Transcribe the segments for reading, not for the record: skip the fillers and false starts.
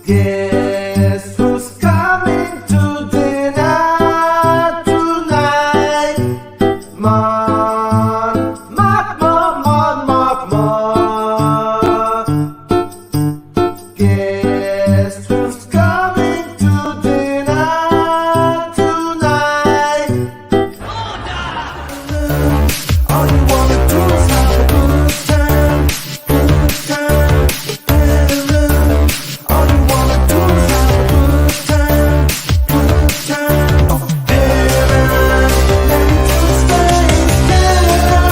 Guess who's coming to dinner tonight? Guess who's coming to dinner tonight? All you wanna do is have a good time, good time. All you wanna do is have a good time, good time. Oh, dinner, married to space, dinner.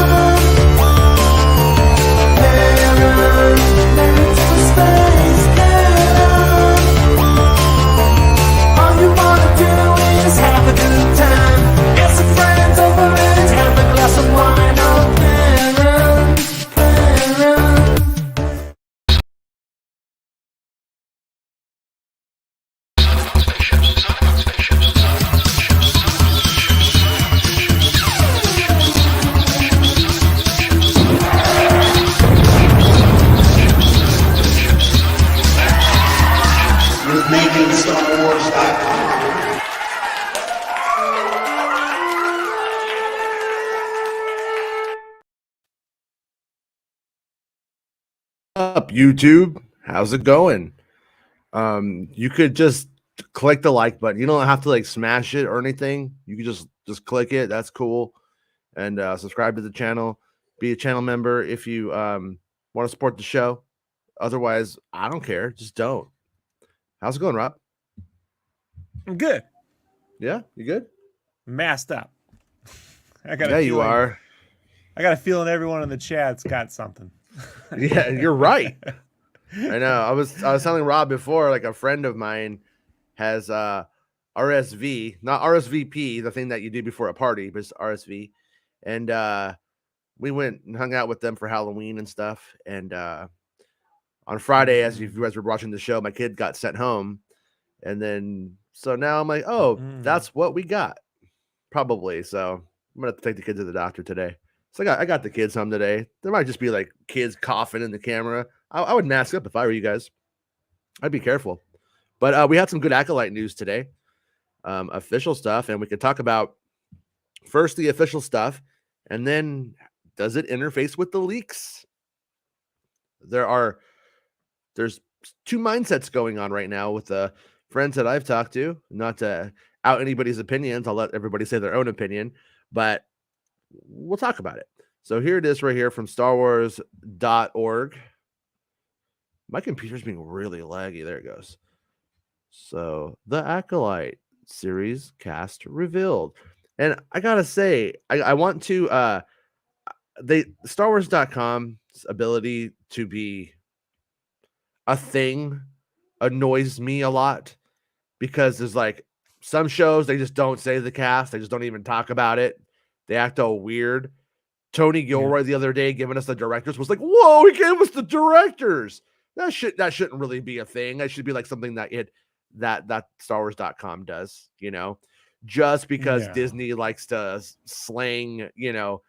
Married to space, dinner. All you wanna do is have a good time. Get some friends over and have a glass of wine. Oh, dinner, dinner. With MakingStarWars.net. Up YouTube, how's it going? You could just click the like button. You don't have to like smash it or anything. You can just click it. That's cool. And subscribe to the channel. Be a channel member if you want to support the show. Otherwise, I don't care. Just don't. How's it going, Rob? I'm good. Yeah, you good? Masked up. I got Yeah, you are. I got a feeling everyone in the chat's got something. Yeah, you're right. I know. I was telling Rob before, like a friend of mine has RSV, not RSVP, the thing that you do before a party, but it's RSV. And we went and hung out with them for Halloween and stuff. And on Friday, as you guys were watching the show, my kid got sent home. And then so now I'm like, oh, that's what we got. Probably. So I'm gonna have to take the kids to the doctor today. So I got the kids home today. There might just be like kids coughing in the camera. I would mask up if I were you guys. I'd be careful. But we had some good Acolyte news today, official stuff, and we could talk about first the official stuff, and then does it interface with the leaks? There's two mindsets going on right now with the friends that I've talked to. Not to out anybody's opinions, I'll let everybody say their own opinion, but we'll talk about it. So here it is right here from StarWars.org. My computer's being really laggy. There it goes. So the Acolyte series cast revealed. And I gotta say, I want to StarWars.com's ability to be a thing annoys me a lot, because there's like some shows they just don't say the cast, they just don't even talk about it. They act all weird. Tony Gilroy the other day giving us the directors was like, whoa, he gave us the directors. That shouldn't really be a thing. That should be like something that StarWars.com does, you know, just because Disney likes to slang, you know,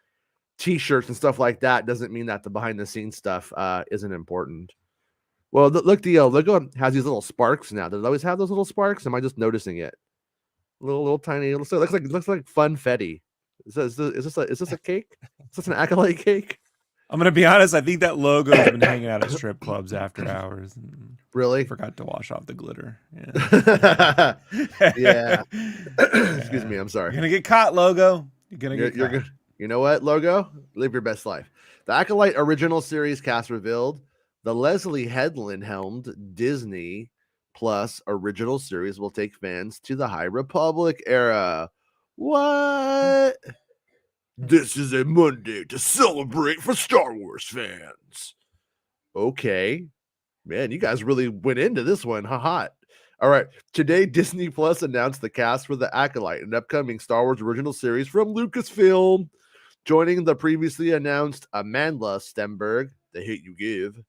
t-shirts and stuff like that doesn't mean that the behind the scenes stuff isn't important. Well, look, Lego has these little sparks now. Does it always have those little sparks? Am I just noticing it? Little tiny little. So it looks like funfetti. Is this a cake? Is this an Acolyte cake? I'm gonna be honest. I think that logo has been hanging out at strip clubs after hours. And really? Forgot to wash off the glitter. Yeah. Yeah. Excuse me. I'm sorry. You're gonna get caught, logo. You're good. You know what, logo? Live your best life. The Acolyte original series cast revealed. The Leslie Headland helmed Disney Plus original series will take fans to the High Republic era. What? This is a Monday to celebrate for Star Wars fans. Okay. Man, you guys really went into this one. Hot. All right. Today, Disney Plus announced the cast for The Acolyte, an upcoming Star Wars original series from Lucasfilm. Joining the previously announced Amandla Stenberg, The Hate You Give,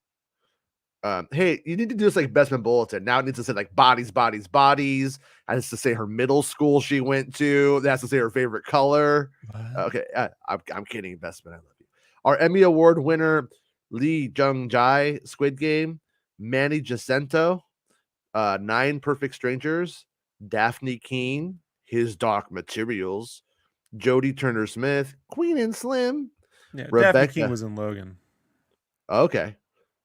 Hey, you need to do this like Bestman Bulletin. Now it needs to say like bodies, bodies, bodies. It has to say her middle school she went to. That has to say her favorite color. Okay, I'm kidding, Bestman. I love you. Our Emmy Award winner, Lee Jung Jae, Squid Game, Manny Jacinto, 9 Perfect Strangers, Daphne Keene, His Dark Materials, Jodie Turner Smith, Queen and Slim, Yeah, Daphne Rebecca. King was in Logan. Okay.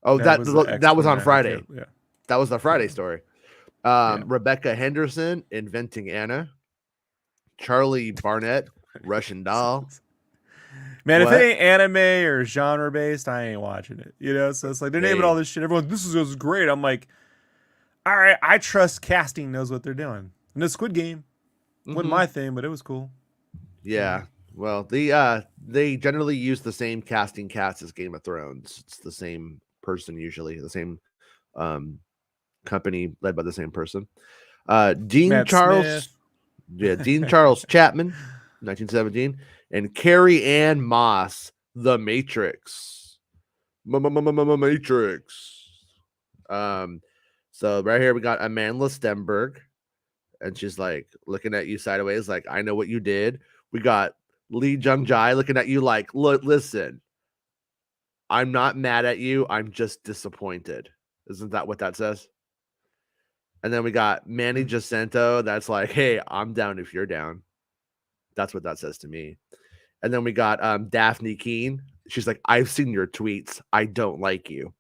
Oh, That was the that was on ex-Banana Friday. Kid, yeah. That was the Friday story. Yeah. Rebecca Henderson, Inventing Anna, Charlie Barnett, Russian Doll. Man, What? if it ain't anime or genre based, I ain't watching it. You know, so it's like they're naming all this shit. Everyone, this is great. I'm like, all right, I trust casting knows what they're doing. And the Squid Game wasn't my thing, but it was cool. Yeah. Well, they generally use the same casting cast as Game of Thrones. It's the same person usually, the same company led by the same person. Dean Matt Charles, Smith. yeah, Dean Charles Chapman, 1917, and Carrie Ann Moss, The Matrix. Matrix. So right here we got Amanda Stenberg, and she's like looking at you sideways, like I know what you did. We got Lee Jung Jae looking at you like, look, listen, I'm not mad at you. I'm just disappointed. Isn't that what that says? And then we got Manny Jacinto. That's like, hey, I'm down if you're down. That's what that says to me. And then we got Daphne Keene. She's like, I've seen your tweets. I don't like you.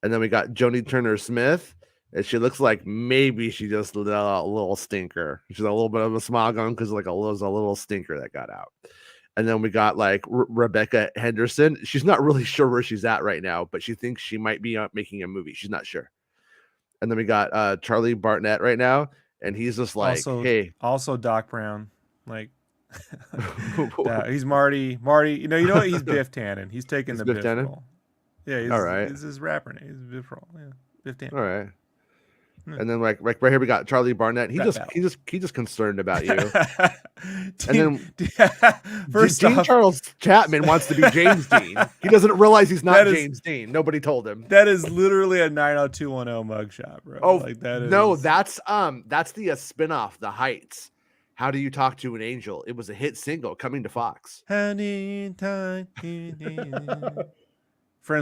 And then we got Joni Turner Smith. And she looks like maybe she just let out a little stinker. She's a little bit of a smile going because like was a little stinker that got out. And then we got like Rebecca Henderson. She's not really sure where she's at right now, but she thinks she might be making a movie. She's not sure. And then we got Charlie Barnett right now, and he's just like, hey. Also Doc Brown. Like, he's Marty. You know what? He's Biff Tannen. He's taking the Biff role. Yeah, he's, all right. He's his rapper name. He's Biff role. Yeah, Biff Tannen. All right. And then like right here we got Charlie Barnett. He's just concerned about you. And then Dean Charles Chapman wants to be James Dean. He doesn't realize he's not James Dean. Nobody told him. That is literally a 90210 mugshot, bro. Oh, like that is... No, that's the spinoff, The Heights. How Do You Talk to an Angel? It was a hit single coming to Fox. Friends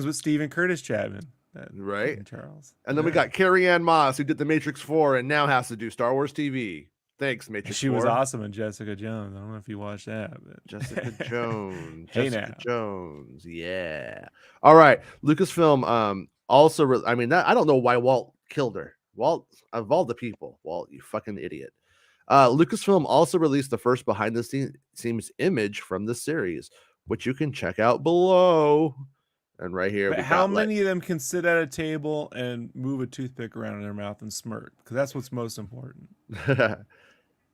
with Stephen Curtis Chapman. Right. Charles. And then we got Carrie Ann Moss, who did The Matrix 4 and now has to do Star Wars TV. Thanks, Matrix 4. She was awesome in Jessica Jones. I don't know if you watched that. But... Jessica Jones. Hey Jessica now. Jones. Yeah. All right. Lucasfilm also, I don't know why Walt killed her. Walt, of all the people, Walt, you fucking idiot. Lucasfilm also released the first behind the scenes image from the series, which you can check out below. And right here, but how many of them can sit at a table and move a toothpick around in their mouth and smirk? Because that's what's most important.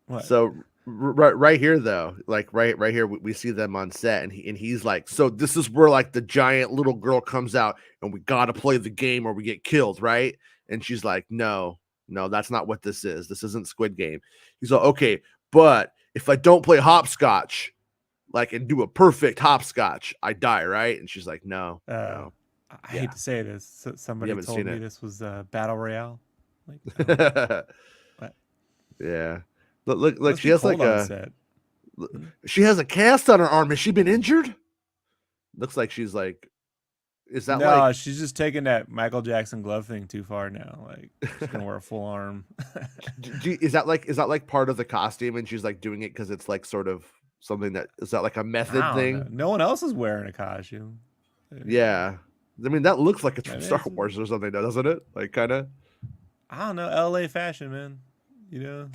What? So right here, though, like right here, we see them on set, and he's like, so this is where like the giant little girl comes out, and we gotta play the game or we get killed, right? And she's like, no, that's not what this is. This isn't Squid Game. He's like, okay, but if I don't play hopscotch, like, and do a perfect hopscotch, I die, right? And she's like, no. I hate to say this. So somebody told me this was Battle Royale. Like, what? Yeah. Look, she has like she has a cast on her arm. Has she been injured? Looks like she's like, is that no, she's just taking that Michael Jackson glove thing too far now. Like, she's gonna wear a full arm. Is that like part of the costume, and she's like doing it because it's like sort of something that is that like a method thing? Know. No one else is wearing a costume. Yeah, I mean that looks like it's from Star Wars or something, doesn't it? Like kind of. I don't know, LA fashion, man. You know,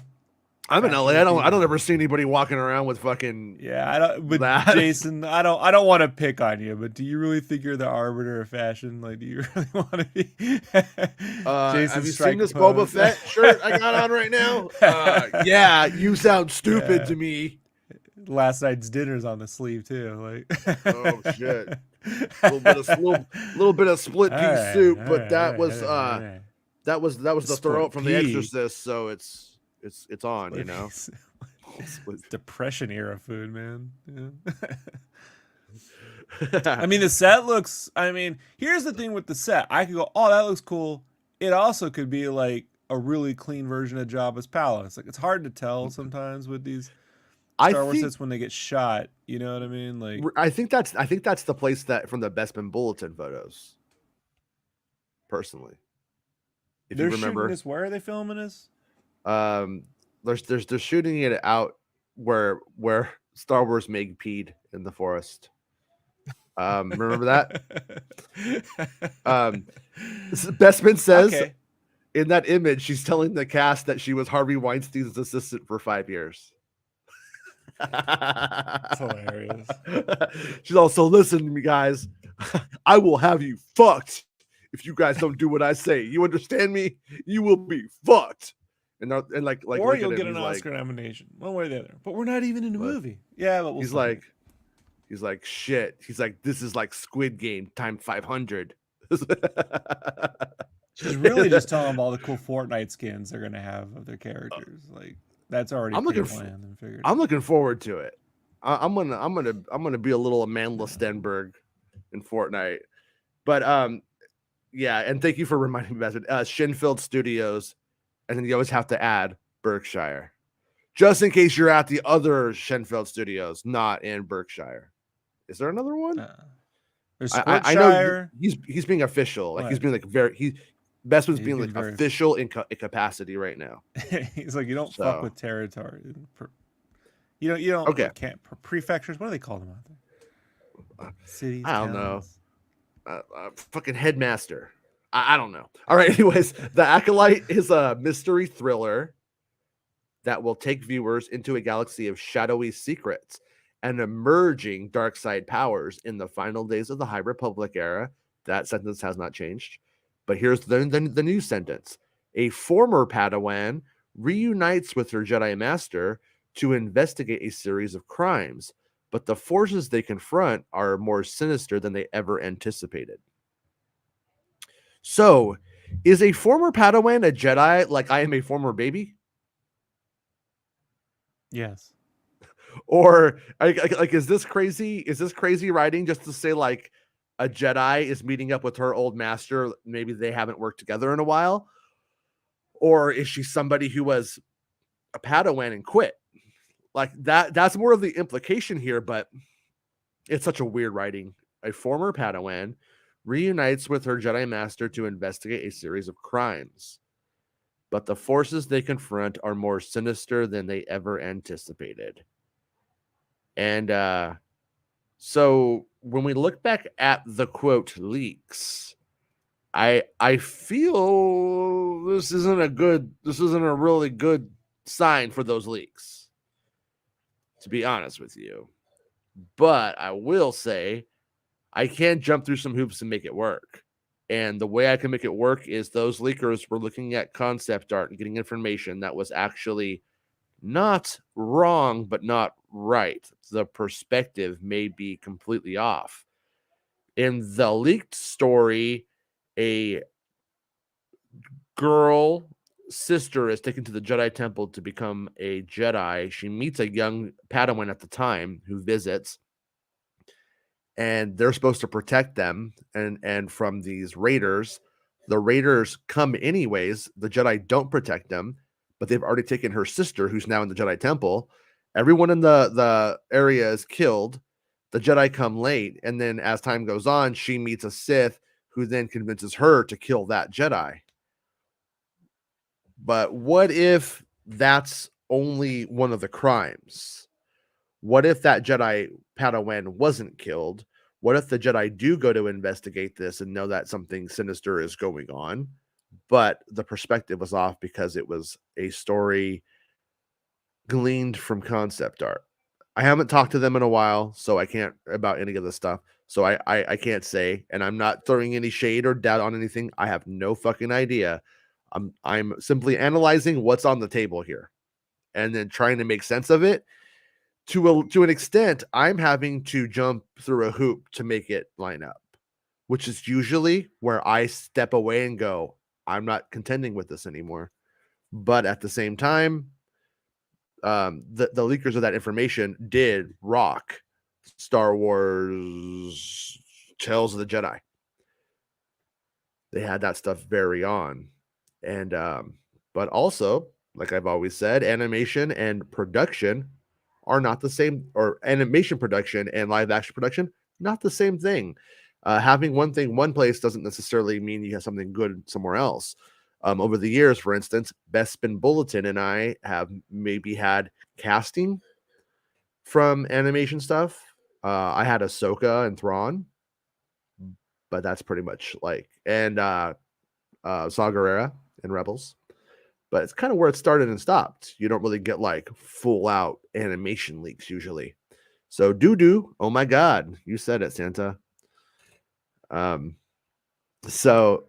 I'm in LA. I don't ever see anybody walking around with fucking I don't. But that. Jason, I don't want to pick on you, but do you really think you're the arbiter of fashion? Like, do you really want to be? Have you seen this Boba Fett shirt I got on right now? Yeah, you sound stupid to me. Last night's dinner's on the sleeve too. Like, oh shit, little bit of split pea soup, but that was the throat from The Exorcist, so it's on, split, you know. Depression era food, man. Yeah. I mean, the set looks. I mean, here's the thing with the set. I could go, oh, that looks cool. It also could be like a really clean version of Jabba's palace. Like it's hard to tell sometimes with these I Star Wars think sets when they get shot. You know what I mean? Like I think that's the place that from the Bestman Bulletin photos. Personally, if you they're shooting remember, this. Where are they filming this? they're shooting it out where Star Wars Meg peed in the forest. Remember that? Bestman says Okay. in that image, she's telling the cast that she was Harvey Weinstein's assistant for 5 years. It's hilarious. She's also, listen to me, guys. I will have you fucked if you guys don't do what I say. You understand me? You will be fucked. And like, or look you'll at get him, an he's Oscar like, nomination, one way or the other. But we're not even in the What? movie. Yeah, but we'll he's find like, he's like, shit. He's like, this is like Squid Game times 500. she's really just telling them all the cool Fortnite skins they're gonna have of their characters. Like that's already I'm looking pre-planned and figured. I'm looking forward to it. I'm gonna be a little Amanda Stenberg in Fortnite. But yeah, and thank you for reminding me about it. Shinfield Studios, and then you always have to add Berkshire, just in case you're at the other Shinfield Studios, not in Berkshire. Is there another one? There's I know Squidshire. he's being official. Like he's What? being like Bestman's He's being being like very- official in capacity right now. He's like, you don't So- fuck with territory. You don't. Okay. Can't prefectures. What do they call them out there? Cities. I don't know. towns? Fucking headmaster. I don't know. All right. Anyways, The Acolyte is a mystery thriller that will take viewers into a galaxy of shadowy secrets and emerging dark side powers in the final days of the High Republic era. That sentence has not changed. But here's the new sentence. A former Padawan reunites with her Jedi Master to investigate a series of crimes, but the forces they confront are more sinister than they ever anticipated. So, is a former Padawan a Jedi like I am a former baby? Yes. Or like is this crazy? Is this crazy writing just to say like a Jedi is meeting up with her old master? Maybe they haven't worked together in a while. Or is she somebody who was a Padawan and quit? Like that's more of the implication here, but it's such a weird writing. A former Padawan reunites with her Jedi Master to investigate a series of crimes, but the forces they confront are more sinister than they ever anticipated. And so when we look back at the quote leaks, I feel this isn't a really good sign for those leaks, to be honest with you. But I will say I can jump through some hoops and make it work. And the way I can make it work is those leakers were looking at concept art and getting information that was actually not wrong, but not right. The perspective may be completely off. In the leaked story, a girl sister is taken to the Jedi Temple to become a Jedi. She meets a young Padawan at the time who visits, and they're supposed to protect them and from these raiders. The raiders come anyways. The Jedi don't protect them, but they've already taken her sister, who's now in the Jedi Temple. Everyone in the area is killed. The Jedi come late, and then as time goes on, she meets a Sith who then convinces her to kill that Jedi. But what if that's only one of the crimes? What if that Jedi Padawan wasn't killed? What if the Jedi do go to investigate this and know that something sinister is going on, but the perspective was off because it was a story gleaned from concept art? I haven't talked to them in a while, so I can't about any of this stuff. So I can't say, and I'm not throwing any shade or doubt on anything. I have no fucking idea. I'm simply analyzing what's on the table here and then trying to make sense of it. To an extent, I'm having to jump through a hoop to make it line up, which is usually where I step away and go, I'm not contending with this anymore. But at the same time, the leakers of that information did rock Star Wars Tales of the Jedi. They had that stuff very on. And but also, like I've always said, animation and production are not the same, or animation production and live action production, not the same thing. Having one thing one place doesn't necessarily mean you have something good somewhere else. Over the years, for instance, Bespin Bulletin and I have maybe had casting from animation stuff. I had Ahsoka and Thrawn, but that's pretty much like, and Saw Gerrera and Rebels. But it's kind of where it started and stopped. You don't really get like full out animation leaks usually. So doo, oh my god, you said it, Santa. So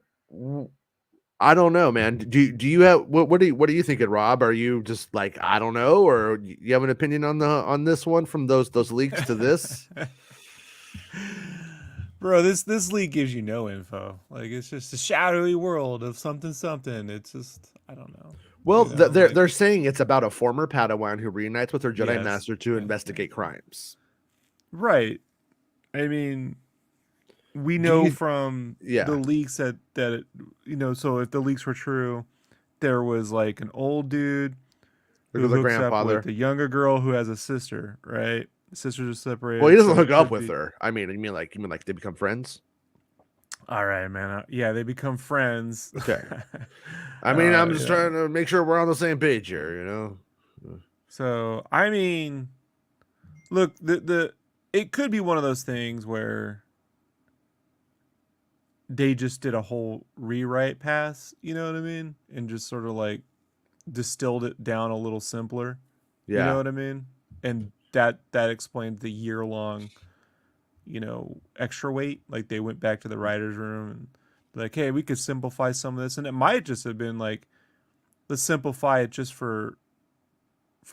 I don't know, man. Do you have what are you thinking, Rob? Are you just like, I don't know, or you have an opinion on this one from those leaks to this? Bro, this leak gives you no info. Like, it's just a shadowy world of something. It's just, I don't know. Well, You know, they're saying it's about a former Padawan who reunites with her Jedi Yes, Master to yes, investigate crimes. right. I mean, we Do know you- from Yeah. the leaks that it, so if the leaks were true, there was like an old dude There who goes the hooks up grandfather. with a younger girl who has a sister, right? The sisters are separated. Well, he doesn't so hook it up could with be- her. I mean, you mean like they become friends? All right, man. Yeah, they become friends. Okay. I mean, I'm just yeah. trying to make sure we're on the same page here, you know? So I mean, look, the it could be one of those things where they just did a whole rewrite pass, you know what I mean, and just sort of like distilled it down a little simpler. Yeah. You know what I mean? And that explained the year long, extra weight. Like they went back to the writer's room and like, hey, we could simplify some of this, and it might just have been like, let's simplify it just for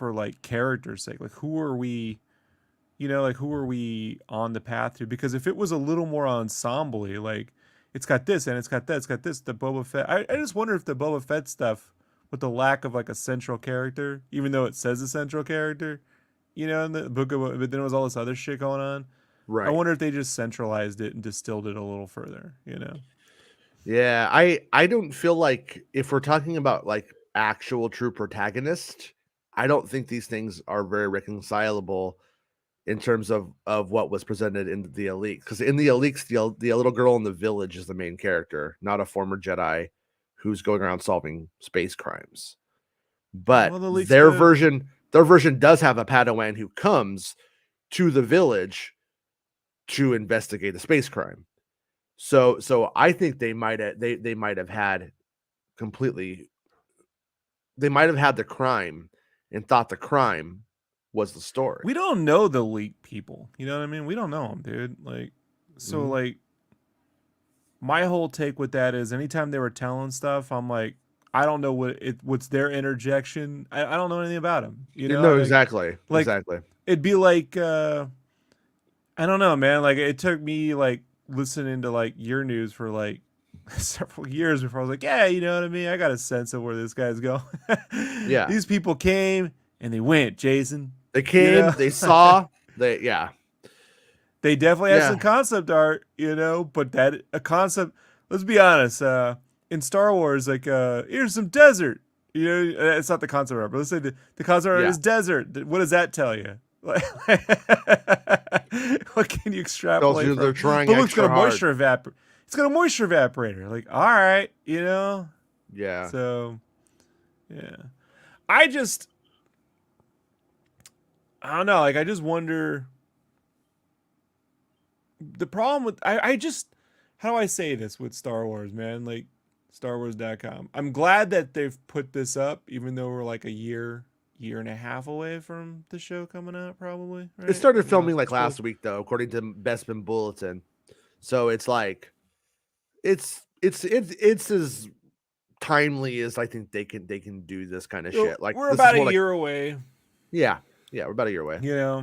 like character's sake. Like, who are we? Like, who are we on the path to? Because if it was a little more ensemble-y, like it's got this and it's got that, it's got this, the Boba Fett. I just wonder if the Boba Fett stuff, with the lack of like a central character, even though it says a central character, in the book of, but then it was all this other shit going on. Right. I wonder if they just centralized it and distilled it a little further, Yeah, I don't feel like, if we're talking about like actual true protagonist, I don't think these things are very reconcilable in terms of what was presented in the Elite. Because in the Elites, the little girl in the village is the main character, not a former Jedi who's going around solving space crimes. But Well, the leaks their could- version does have a Padawan who comes to the village to investigate the space crime. So I think they might have had completely, they might have had the crime and thought the crime was the story. We don't know the leak people. You know what I mean? We don't know them, dude. Like, so Mhm. like, my whole take with that is anytime they were telling stuff, I'm like, I don't know what's their interjection. I don't know anything about them. No, like, exactly. like- Exactly. It'd be like, I don't know, man. Like, it took me like listening to like your news for like several years before I was like, yeah, you know what I mean? I got a sense of where this guy's going. Yeah. These people came and they went, Jason. They came, know? they saw, yeah. They definitely had Yeah. some concept art, but that a concept, let's be honest, in Star Wars, like, here's some desert. It's not the concept art, but let's say the concept art Yeah. is desert. What does that tell you? Like, what can you extrapolate you from? they're trying But look, it's extra got a hard. moisture it's got a moisture evaporator. Like, all right, Yeah. So, yeah. I don't know. Like, I just wonder. The problem with I just, how do I say this with Star Wars, man? Like, StarWars.com. I'm glad that they've put this up, even though we're like a year and a half away from the show coming out, probably. Right? It started filming like last week, though, according to Bespin Bulletin. So it's like, it's as timely as I think they can do this kind of shit. Like, we're this is about more a like- year away. Yeah, we're about a year away.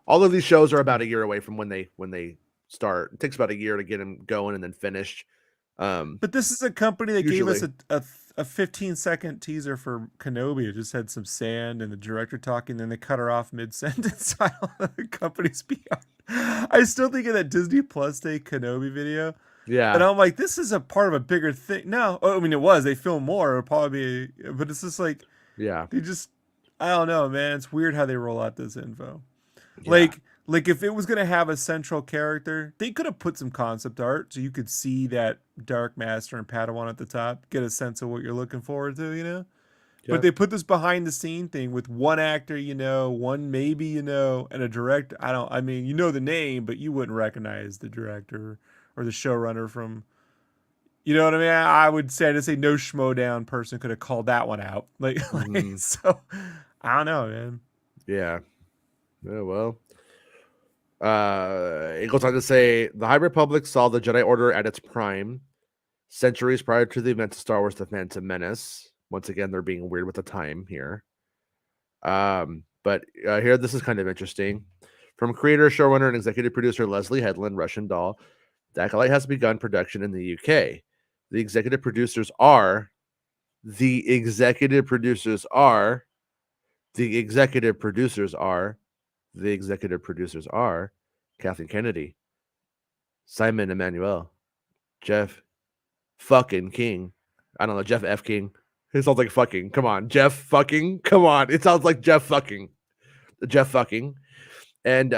All of these shows are about a year away from when they start. It takes about a year to get them going and then finished. But this is a company that gave us Usually. a 15-second teaser for Kenobi. It just had some sand and the director talking, then they cut her off mid-sentence. The company's beyond. I still think of that Disney Plus Day Kenobi video. And Yeah, I'm like, this is a part of a bigger thing. No, I mean, it was. They filmed more. It would probably be, but it's just like, yeah, they just, I don't know, man. It's weird how they roll out this info. yeah. Like if it was gonna have a central character, they could have put some concept art so you could see that Dark Master and Padawan at the top, get a sense of what you're looking forward to, you know. But Yeah. they put this behind the scene thing with one actor, you know, one maybe, you know, and a director. I mean, you know the name, but you wouldn't recognize the director or the showrunner from, you know what I mean? I would say, to say no schmodown person could have called that one out. Mhm. So I don't know, man. Yeah. Yeah, well. It goes on to say the High Republic saw the Jedi Order at its prime, centuries prior to the events of Star Wars: The Phantom Menace. Once again, they're being weird with the time here. But here, this is kind of interesting. From creator, showrunner, and executive producer Leslie Headland, Russian doll, the Acolyte has begun production in the UK. The executive producers are. The executive producers are. The executive producers are. The executive producers are Kathleen Kennedy, Simon Emmanuel, Jeff fucking King. I don't know, Jeff F. King. It sounds like fucking. Come on, Jeff fucking. Come on. It sounds like Jeff fucking. Jeff fucking. And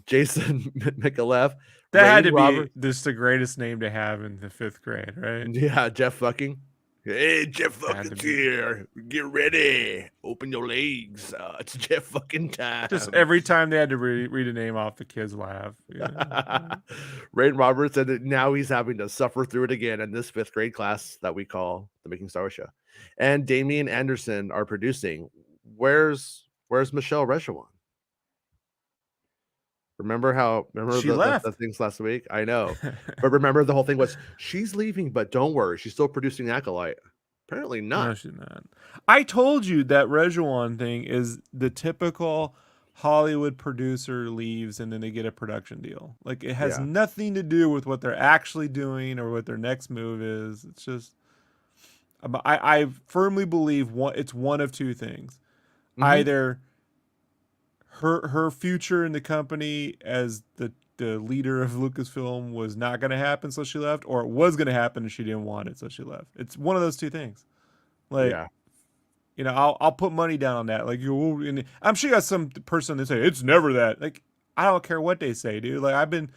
Jason Micallef, That had Rain to be Robert. just the greatest name to have in the 5th grade, right? Yeah, Jeff fucking. Hey, Jeff Had to fucking's be. here. Get ready. Open your legs. It's Jeff fucking time. Just every time they had to read a name off, the kids laugh. Yeah. Rain Roberts said that now he's having to suffer through it again in this 5th grade class that we call the Making Star Wars Show. And Damian Anderson are producing. Where's Michelle Rechawan? Remember She the left. things last week? I know. But remember the whole thing was she's leaving, but don't worry, she's still producing Acolyte. Apparently No, not. she's not. I told you that Rejuan thing is the typical Hollywood producer leaves and then they get a production deal. Like it has Yeah. nothing to do with what they're actually doing or what their next move is. It's just I firmly believe it's one of two things. Mhm. Either her future in the company as the leader of Lucasfilm was not going to happen, so she left, or it was going to happen and she didn't want it, so she left. It's one of those two things. Like, Yeah. you know, I'll put money down on that. Like, and I'm sure you got some person that say it's never that. Like, I don't care what they say, dude. Like, I've been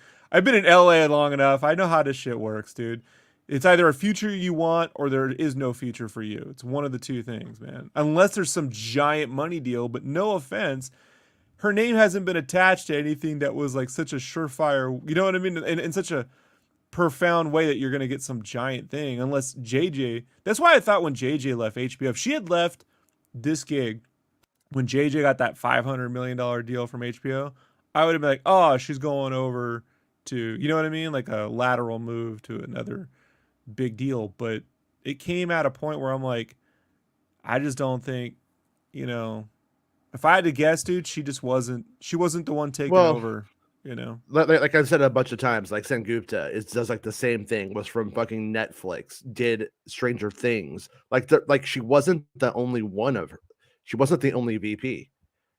in LA long enough. I know how this shit works, dude. It's either a future you want or there is no future for you. It's one of the two things, man. Unless there's some giant money deal, but no offense, her name hasn't been attached to anything that was like such a surefire, you know what I mean? In such a profound way that you're going to get some giant thing unless JJ. That's why I thought when JJ left HBO, if she had left this gig when JJ got that $500 million deal from HBO, I would have been like, oh, she's going over to, you know what I mean? Like a lateral move to another big deal. But it came at a point where I'm like, I just don't think, you know, if I had to guess, dude, she wasn't the one taking Well, over, you know. like I've said a bunch of times, like Sengupta does like the same thing. Was from fucking Netflix. Did Stranger Things. Like she wasn't the only one of her. She wasn't the only VP.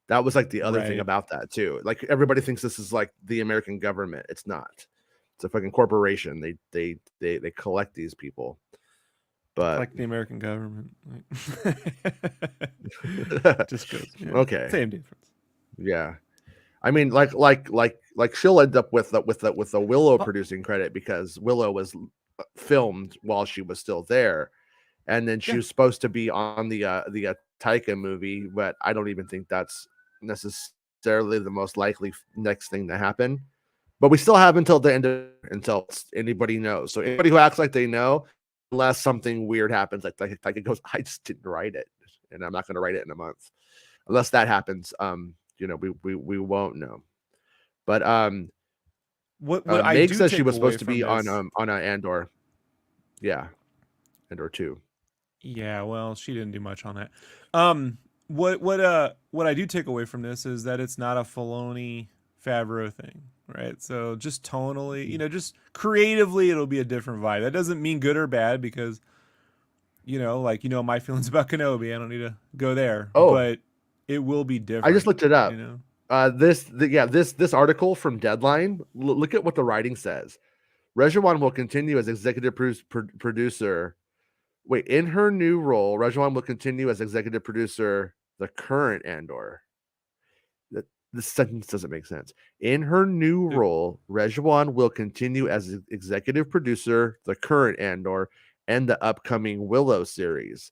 That was like the other thing Right. about that too. Like everybody thinks this is like the American government. It's not. It's a fucking corporation. They collect these people. But Like the American government. Just goes, yeah. okay. Same difference. Yeah. I mean, like she'll end up with the Willow Oh, producing credit because Willow was filmed while she was still there, and then she yeah. was supposed to be on the Taika movie, but I don't even think that's necessarily the most likely next thing to happen. But we still have until the end until anybody knows. So anybody who acts like they know, unless something weird happens, like Taika goes, I just didn't write it, and I'm not going to write it in a month. Unless that happens, you know, we won't know. But What I Meg do says she take was away supposed to from be this, on a Andor. Yeah, Andor 2. yeah, well, she didn't do much on that. What I do take away from this is that it's not a Filoni Favreau thing. right? So just tonally, just creatively, it'll be a different vibe. That doesn't mean good or bad because, my feelings about Kenobi. I don't need to go there, Oh, but it will be different. I just looked it up. You know, This article from Deadline. Look at what the writing says. Rejuan will continue as executive producer. Wait, in her new role, Rejuan will continue as executive producer the current Andor. This sentence doesn't make sense. In her new role, Rejuan will continue as executive producer the current Andor and the upcoming Willow series.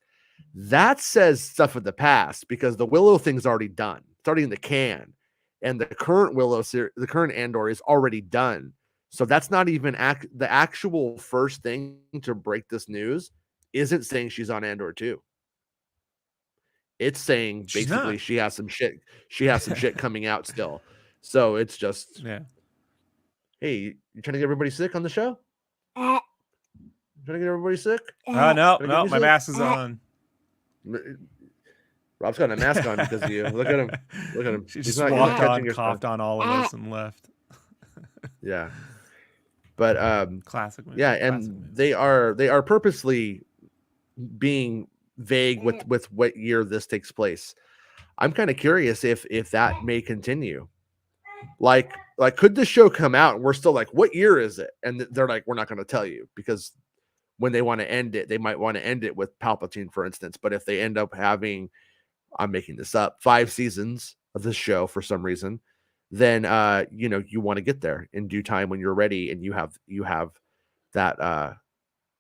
That says stuff of the past because the Willow thing's already done. It's already in the can. And the current Willow series, the current Andor is already done. So that's not even the actual first thing to break this news isn't saying she's on Andor 2. It's saying She's basically not. she has some shit coming out still. So it's just hey, you trying to get everybody sick on the show? You trying to get everybody sick? No, my mask is on. Rob's got a mask on because of you. Look at him. Look at him. She He's just not walked catching on, your coughed stuff. on all of us, and left. Yeah. But Classic movie. yeah, and they are purposely being vague with what year this takes place. I'm kind of curious if that may continue. Like could this show come out and we're still like, what year is it? And they're like, we're not going to tell you because when they want to end it, they might want to end it with Palpatine, for instance. But if they end up having, I'm making this up, 5 seasons of this show for some reason, then you want to get there in due time when you're ready and you have that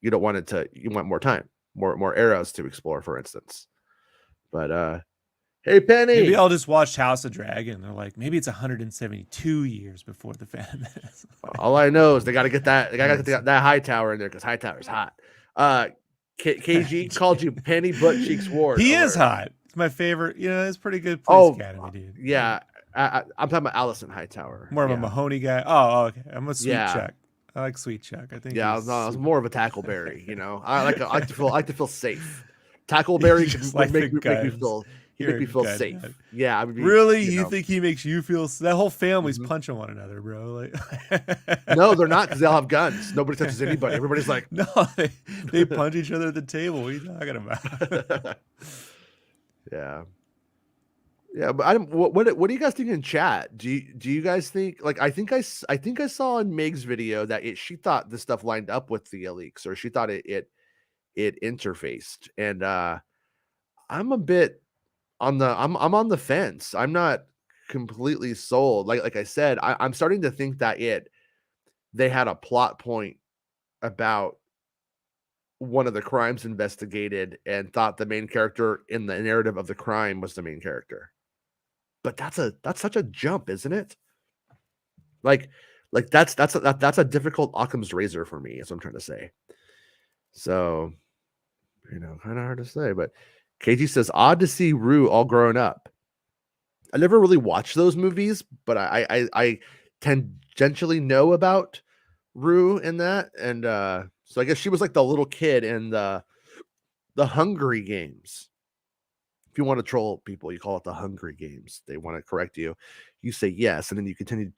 you don't want it to, you want more time, more eras to explore, for instance. But hey, Penny. Maybe I'll just watch House of Dragon. They're like, maybe it's 172 years before the Phantom Menace. All I know is they got to get that. They got to get that high tower in there because high tower's hot. KG called you Penny Butt Cheeks Ward. He is hot. It's my favorite. It's pretty good. Police Academy, dude. Yeah. I'm talking about Allison Hightower. More of a Mahoney guy. Oh, okay. I'm a Sweet Chuck. I like Sweet Chuck. I think. Yeah, I was more of a Tackleberry. I like to feel safe. Tackleberry can make me feel safe. Guy. Yeah, really. You think he makes you feel? That whole family's punching one another, bro. Like, no, they're not because they all have guns. Nobody touches anybody. Everybody's like, no, they punch each other at the table. What are you talking about? Yeah. Yeah, but what do you guys think in chat? Do you guys think, like, I think I saw in Meg's video that she thought this stuff lined up with the leaks, or she thought it interfaced, and I'm a bit on the I'm on the fence. I'm not completely sold. Like I said, I'm starting to think that they had a plot point about one of the crimes investigated and thought the main character in the narrative of the crime was the main character. But that's such a jump, isn't it? Like that's a difficult Occam's razor for me, is what I'm trying to say. So, kind of hard to say. But KG says, odd to see Rue all grown up. I never really watched those movies, but I tangentially know about Rue in that, and so I guess she was like the little kid in the Hungry Games. If you want to troll people, you call it the Hungry Games. They want to correct you. You say yes, and then you continue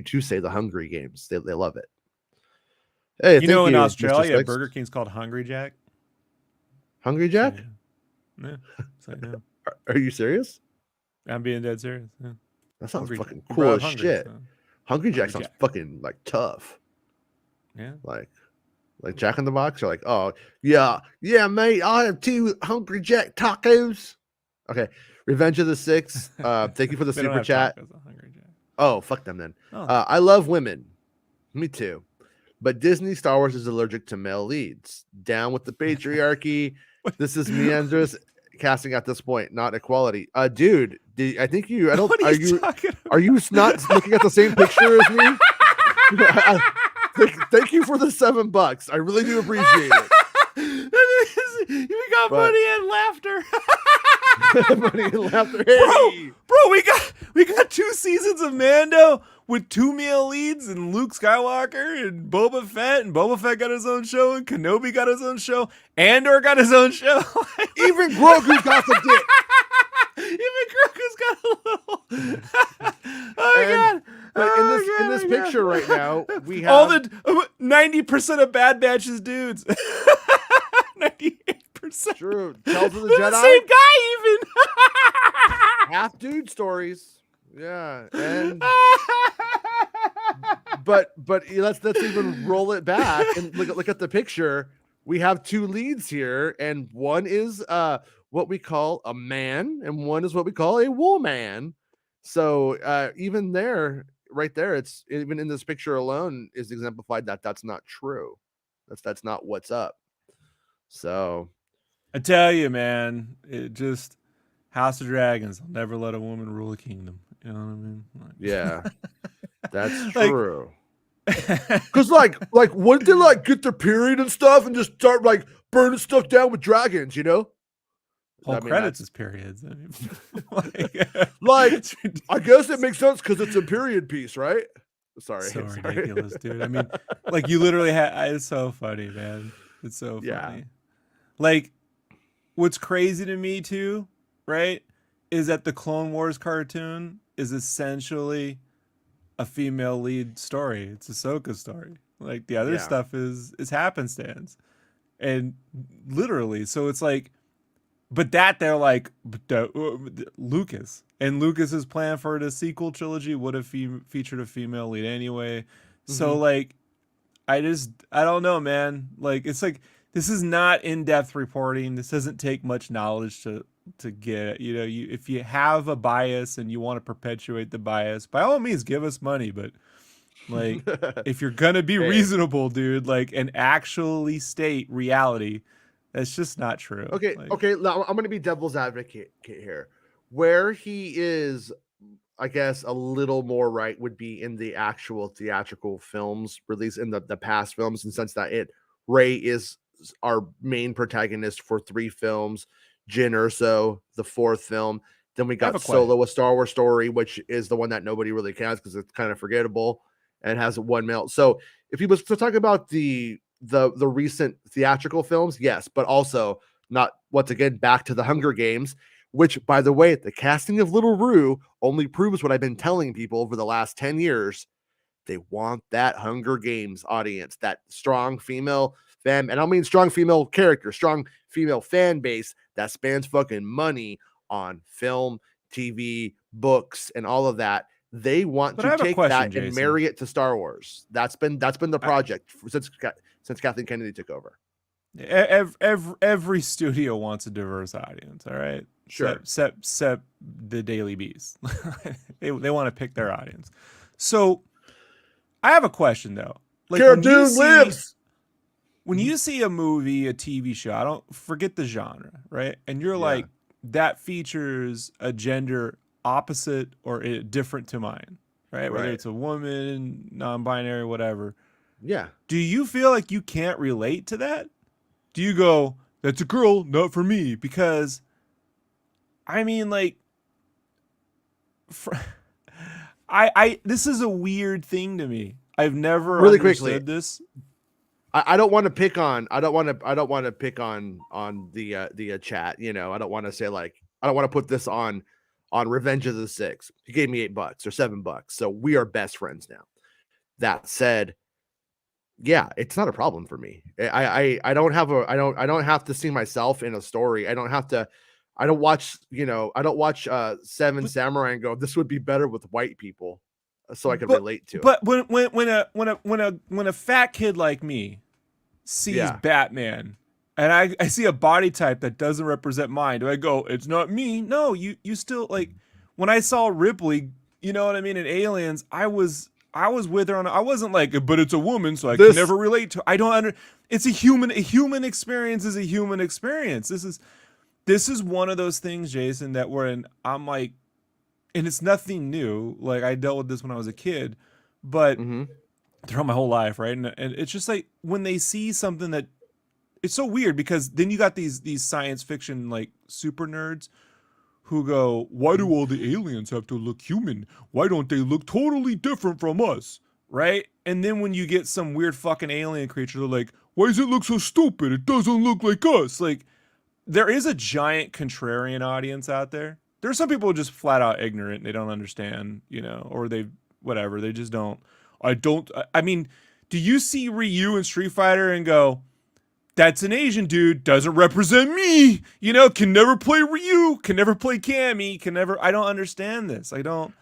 to say the Hungry Games. They love it. Hey, in Australia, Burger King's called Hungry Jack. Hungry Jack? Yeah. Are you serious? I'm being dead serious. Yeah. That sounds fucking cool as shit. So. Hungry Jack sounds fucking like tough. Yeah. Like Jack in the Box, you're like, oh yeah, mate, I'll have 2 Hungry Jack tacos. Okay, Revenge of the Six. Thank you for the super chat. Oh, fuck them then. Oh. I love women. Me too. But Disney Star Wars is allergic to male leads. Down with the patriarchy. This is meandrous casting at this point, not equality. Dude, I think you. I don't. Are you not looking at the same picture as me? Thank you for the $7. I really do appreciate it. We got money and laughter. Money and laughter. Hey. Bro, we got 2 seasons of Mando with 2 male leads, and Luke Skywalker and Boba Fett, and Boba Fett got his own show, and Kenobi got his own show, Andor got his own show. Even Grogu got the dick. Even Grogu's got a little. Oh my god. But in this Oh, picture God. right now, we have all the 90% of Bad Batch is dudes. 98%. true Tales of the They're the Jedi, same guy even. half dude stories. Yeah, and but let's even roll it back and look at the picture. We have two leads here, and one is what we call a man, and one is what we call a woman. So even there, right there, it's even in this picture alone is exemplified that that's not true. That's not what's up. So I tell you, man, it just House of Dragons. I'll never let a woman rule a kingdom. You know what I mean? yeah, that's Like, true. Cause like wouldn't they like get their period and stuff and just start like burning stuff down with dragons, you know? whole I mean, credits that's is periods. I mean, like it's I guess it makes sense because it's a period piece, right? Sorry, so sorry. ridiculous, dude. I mean, like you literally had. It's so funny, man. It's so funny. Yeah. Like, what's crazy to me too, right, is that the Clone Wars cartoon is essentially a female lead story. It's Ahsoka's story. Like the other Yeah. stuff is happenstance, and literally, so it's like, but that they're like Lucas and Lucas's plan for the sequel trilogy would have featured a female lead anyway. So like, I don't know, man. Like it's like this is not in-depth reporting. This doesn't take much knowledge to get. You know, if you have a bias and you want to perpetuate the bias, by all means, give us money. But like, if you're gonna be Hey. reasonable, dude, like, and actually state reality, that's just not true. Okay, Like, okay. Now I'm gonna be devil's advocate here. Where he is, I guess, a little more right would be in the actual theatrical films released in the past films, in the sense that Rey is our main protagonist for 3 films, Jyn Erso, the 4th film. Then we I have got a question. Solo, a Star Wars story, which is the one that nobody really counts because it's kind of forgettable and has one male. So if he was to talk about the recent theatrical films, yes, but also not, once again, back to the Hunger Games, which, by the way, the casting of Little Rue only proves what I've been telling people over the last 10 years. They want that Hunger Games audience, that strong female fan. And I don't mean strong female character, strong female fan base that spends fucking money on film, TV, books, and all of that. They want But I to have a take question, that Jason. and marry it to Star Wars. That's been the project since Kathleen Kennedy took over. Every studio wants a diverse audience, all right? Sure. Except the Daily Beast. they want to pick their audience. So I have a question though. Like Cara Dune lives. When you see a movie, a TV show, I don't forget the genre, right? And you're like, that features a gender opposite or different to mine, right? Whether Right. it's a woman, non-binary, whatever. Yeah. Do you feel like you can't relate to that? Do you go, that's a girl, not for me? Because, I mean, like, this is a weird thing to me. I've never Really understood quickly, this. I don't want to pick on the chat, you know. I don't want to say like, I don't want to put this on Revenge of the Six. He gave me $8 or $7, so we are best friends now. That said, yeah, it's not a problem for me. I don't have to see myself in a story. I don't watch Seven Samurai and go, this would be better with white people, so I could relate to it. But when a fat kid like me sees Batman and I see a body type that doesn't represent mine, do I go, it's not me? No, you still, like, when I saw Ripley, you know what I mean, in Aliens, I was with her on. I wasn't like, but it's a woman, so I can never relate to. I don't It's a human experience is a human experience. This is one of those things, Jason, that I'm like, and it's nothing new. Like, I dealt with this when I was a kid, but throughout my whole life, right? And it's just like when they see something that, it's so weird because then you got these science fiction like super nerds who go, why do all the aliens have to look human? Why don't they look totally different from us? Right? And then when you get some weird fucking alien creature, they're like, why does it look so stupid? It doesn't look like us. Like, there is a giant contrarian audience out there. There's some people just flat out ignorant and they don't understand, you know, or they whatever. They just don't. I mean, do you see Ryu in Street Fighter and go, that's an Asian dude, doesn't represent me, you know, can never play Ryu, can never play Cammy, can never. I don't understand this. I don't.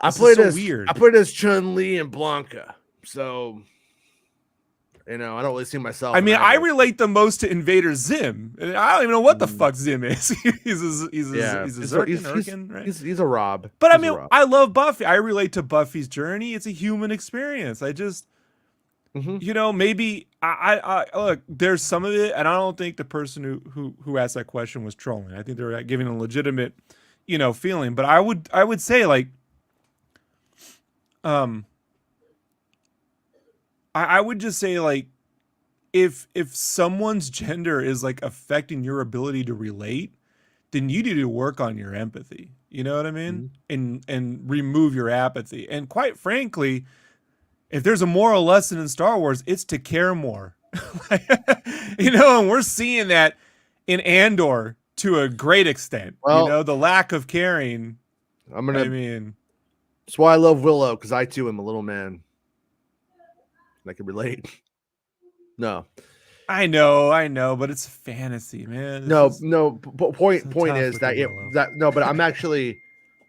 I This is played so as weird. I played as Chun-Li and Blanca, so you know I don't really see myself. I mean, in I either. relate the most to Invader Zim. And I don't even know what the fuck Zim is. he's a Zirkin, right? He's a Rob. But I He's a mean, Rob. I love Buffy. I relate to Buffy's journey. It's a human experience. I just, you know, maybe I look. There's some of it, and I don't think the person who asked that question was trolling. I think they're giving a legitimate, you know, feeling. But I would say like, I would just say like, if someone's gender is like affecting your ability to relate, then you need to work on your empathy. You know what I mean? And remove your apathy. And quite frankly, if there's a moral lesson in Star Wars, it's to care more. You know, and we're seeing that in Andor to a great extent. Well, you know, the lack of caring. I mean, that's why I love Willow, because I too am a little man. And I can relate. No. I know, but it's fantasy, man. Point tough is with that the it Willow. that no, but I'm actually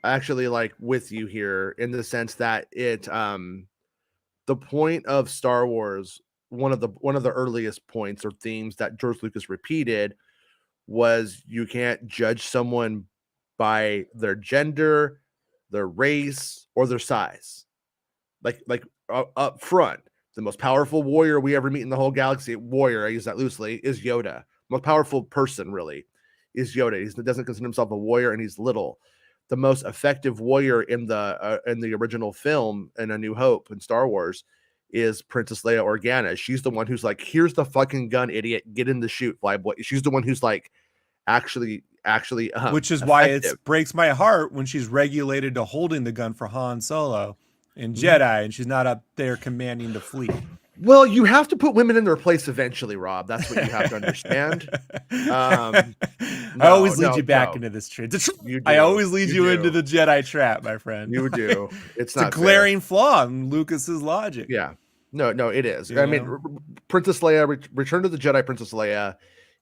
like with you here in the sense that it the point of Star Wars, one of the earliest points or themes that George Lucas repeated was you can't judge someone by their gender, their race, or their size. Like up front, the most powerful warrior we ever meet in the whole galaxy, warrior, I use that loosely, is Yoda. Most powerful person, really, is Yoda. He doesn't consider himself a warrior, and he's little. The most effective warrior in the original film, in A New Hope in Star Wars, is Princess Leia Organa. She's the one who's like, here's the fucking gun, idiot. Get in the chute, flyboy. She's the one who's like, actually which is why effective. it breaks my heart when she's regulated to holding the gun for Han Solo in Jedi, and she's not up there commanding the fleet. Well, you have to put women in their place eventually, Rob. That's what you have to understand. I always lead you back into this trap. I always lead you into the Jedi trap, my friend. You do. It's not a glaring flaw in Lucas's logic. Yeah. No, it is. I mean, Princess Leia, Return to the Jedi Princess Leia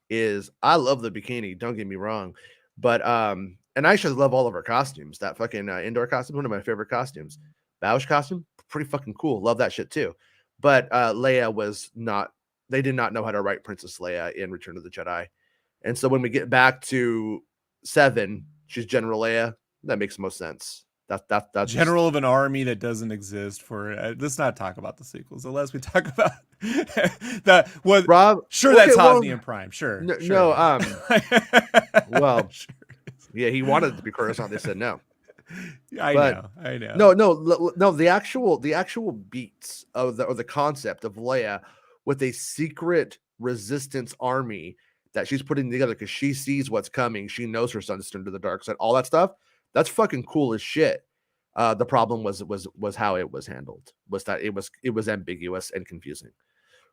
is, I love the bikini, don't get me wrong. But, and I actually love all of her costumes. That fucking indoor costume, one of my favorite costumes. Bausch costume, pretty fucking cool. Love that shit too. But Leia was not, they did not know how to write Princess Leia in Return of the Jedi. And so when we get back to 7, she's General Leia. That makes most sense. That's general of an army that doesn't exist for. Let's not talk about the sequels unless we talk about that. What, Rob? Sure, okay, that's Hosnian Prime. Sure. No. Well, sure. Yeah, he wanted it to be Coruscant. They said no. I know. No. The actual beats of the concept of Leia with a secret resistance army that she's putting together because she sees what's coming. She knows her son's turned to the dark side. All that stuff. That's fucking cool as shit. The problem was how it was handled. Was that it was ambiguous and confusing.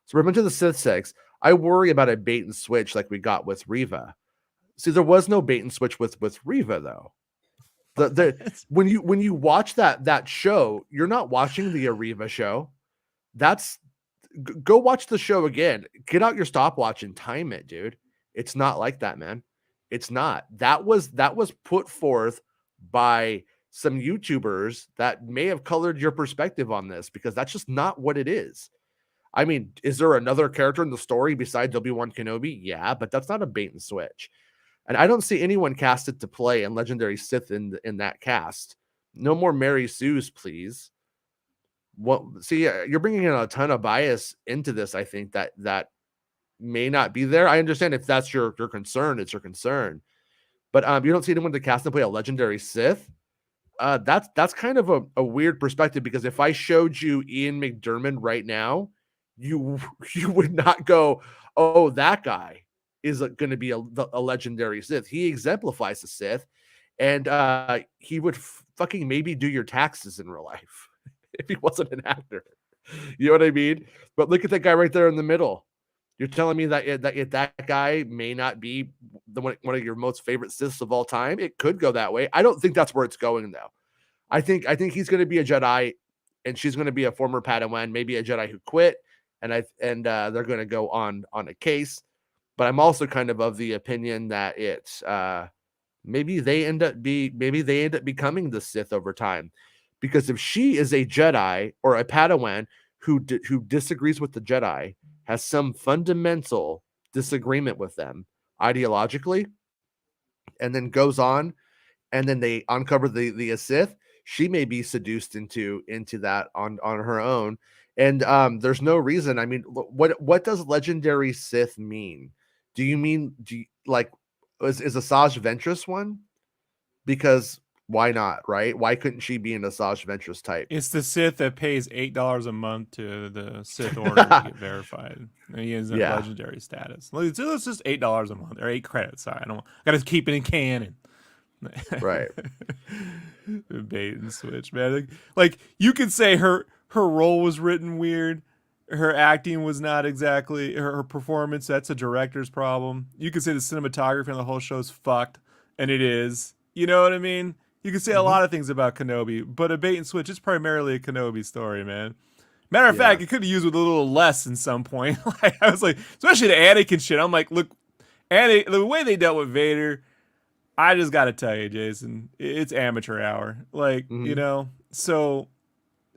So Revenge of the Sith 6. I worry about a bait and switch like we got with Reva. See, there was no bait and switch with Reva though. When you watch that show, you're not watching the Reva show. Go watch the show again. Get out your stopwatch and time it, dude. It's not like that, man. It's not. That was put forth by some YouTubers that may have colored your perspective on this, because that's just not what it is. I mean, is there another character in the story besides Obi-Wan Kenobi? Yeah, but that's not a bait and switch. And I don't see anyone casted to play in Legendary Sith in that cast. No more Mary Sue's, please. See, you're bringing in a ton of bias into this. I think that may not be there. I understand if that's your concern, it's your concern. But you don't see anyone to cast and play a Legendary Sith. That's kind of a weird perspective, because if I showed you Ian McDiarmid right now, you would not go, oh, that guy is going to be a legendary Sith. He exemplifies the Sith, and he would fucking maybe do your taxes in real life if he wasn't an actor. You know what I mean? But look at that guy right there in the middle. You're telling me that guy may not be one of your most favorite Siths of all time? It could go that way. I don't think that's where it's going, though. I think he's going to be a Jedi, and she's going to be a former Padawan, maybe a Jedi who quit, and they're going to go on a case. But I'm also kind of the opinion that it's maybe they end up becoming the Sith over time, because if she is a Jedi or a Padawan who disagrees with the Jedi, has some fundamental disagreement with them ideologically, and then goes on, and then they uncover the Sith, she may be seduced into that on her own. And there's no reason. I mean, what does legendary Sith mean? Do you like, is Asajj Ventress one? Because why not, right? Why couldn't she be an Asajj Ventress type? It's the Sith that pays $8 a month to the Sith Order to get verified. And he is in legendary status. It's just $8 a month, or 8 credits. Sorry, I gotta keep it in canon. Right. Bait and switch, man. Like you could say her role was written weird. Her acting was not exactly her performance. That's a director's problem. You could say the cinematography on the whole show is fucked, and it is. You know what I mean? You can say a lot of things about Kenobi, but a bait and switch is primarily a Kenobi story, man. Matter of fact, you could have used with a little less in some point. Like I was like, especially the Anakin shit. I'm like, look, the way they dealt with Vader, I just got to tell you, Jason, it's amateur hour. Like, you know, so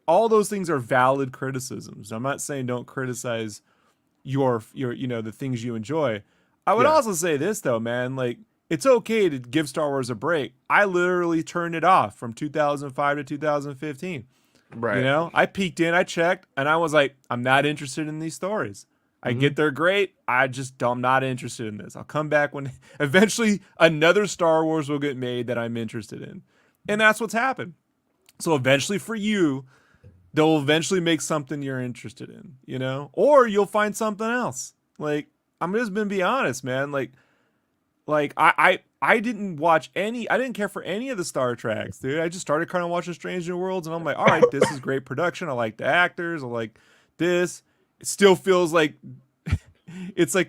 all those things are valid criticisms. I'm not saying don't criticize your the things you enjoy. I would also say this though, man, like it's okay to give Star Wars a break. I literally turned it off from 2005 to 2015. Right. You know, I peeked in, I checked, and I was like, I'm not interested in these stories. I get they're great. I'm not interested in this. I'll come back when eventually another Star Wars will get made that I'm interested in. And that's what's happened. So eventually for you, they'll eventually make something you're interested in, you know, or you'll find something else. Like, I'm just gonna be honest, man. Like I didn't watch I didn't care for any of the Star Treks, dude. I just started kind of watching Strange New Worlds, and I'm like, all right, this is great production. I like the actors. I like this. It still feels like it's like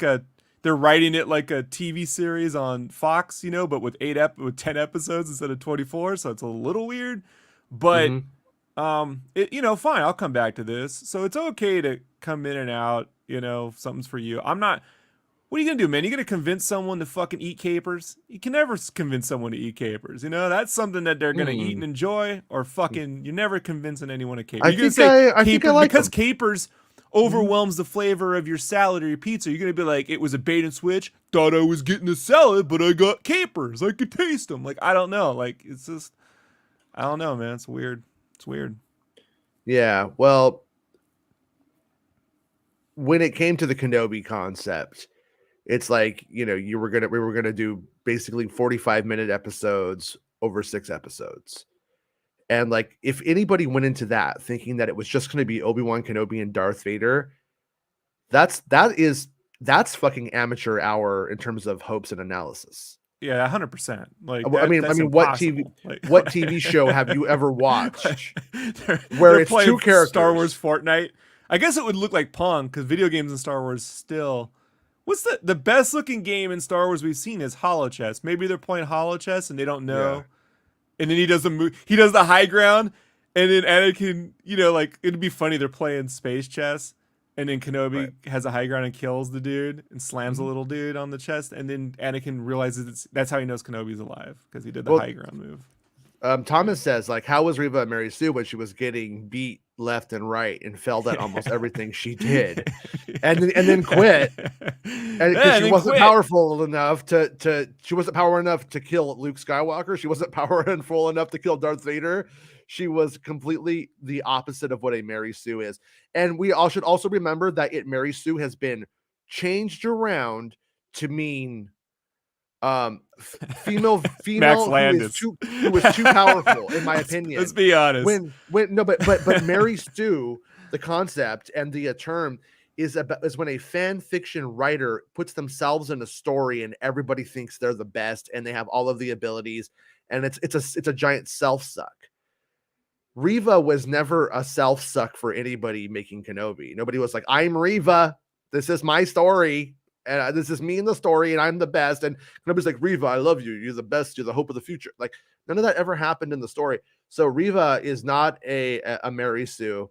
they're writing it like a TV series on Fox, you know, but with 10 episodes instead of 24, so it's a little weird. But fine, I'll come back to this. So it's okay to come in and out, you know, if something's for you. What are you gonna do, man? You gonna convince someone to fucking eat capers? You can never convince someone to eat capers. You know, that's something that they're gonna eat and enjoy, or fucking you're never convincing anyone to capers. I think I like because them. capers overwhelms the flavor of your salad or your pizza. You're gonna be like, it was a bait and switch. Thought I was getting a salad, but I got capers. I could taste them. Like, I don't know. Like, it's just, I don't know, man. It's weird. It's weird. Yeah. Well, when it came to the Kenobi concept, it's like, you know, we were gonna do basically 45-minute episodes over 6 episodes. And like, if anybody went into that thinking that it was just going to be Obi-Wan Kenobi and Darth Vader, that's fucking amateur hour in terms of hopes and analysis. Yeah, 100%. Like, I mean, what TV show have you ever watched where it's two characters? Star Wars Fortnite. I guess it would look like Pong, because video games in Star Wars still. What's the best looking game in Star Wars we've seen is HoloChess. Maybe they're playing HoloChess and they don't know. Yeah. And then he does the high ground, and then Anakin, you know, like, it'd be funny, they're playing space chess, and then Kenobi has a high ground and kills the dude and slams a little dude on the chest, and then Anakin realizes that's how he knows Kenobi's alive, because he did the high ground move. Thomas says, like, how was Reva Mary Sue when she was getting beat left and right and failed at almost everything she did, and then quit, and because she wasn't powerful enough she wasn't powerful enough to kill Luke Skywalker. She wasn't powerful enough to kill Darth Vader. She was completely the opposite of what a Mary Sue is. And we all should also remember that Mary Sue has been changed around to mean female Max Landis. who is too powerful, in my opinion. Let's be honest. But Mary Sue, the concept and the term is when a fan fiction writer puts themselves in a story and everybody thinks they're the best and they have all of the abilities, and it's a giant self-suck. Reva was never a self-suck for anybody making Kenobi. Nobody was like, I'm Reva, this is my story, and this is me in the story, and I'm the best. And nobody's like, Reva, I love you. You're the best. You're the hope of the future. Like, none of that ever happened in the story. So Riva is not a Mary Sue,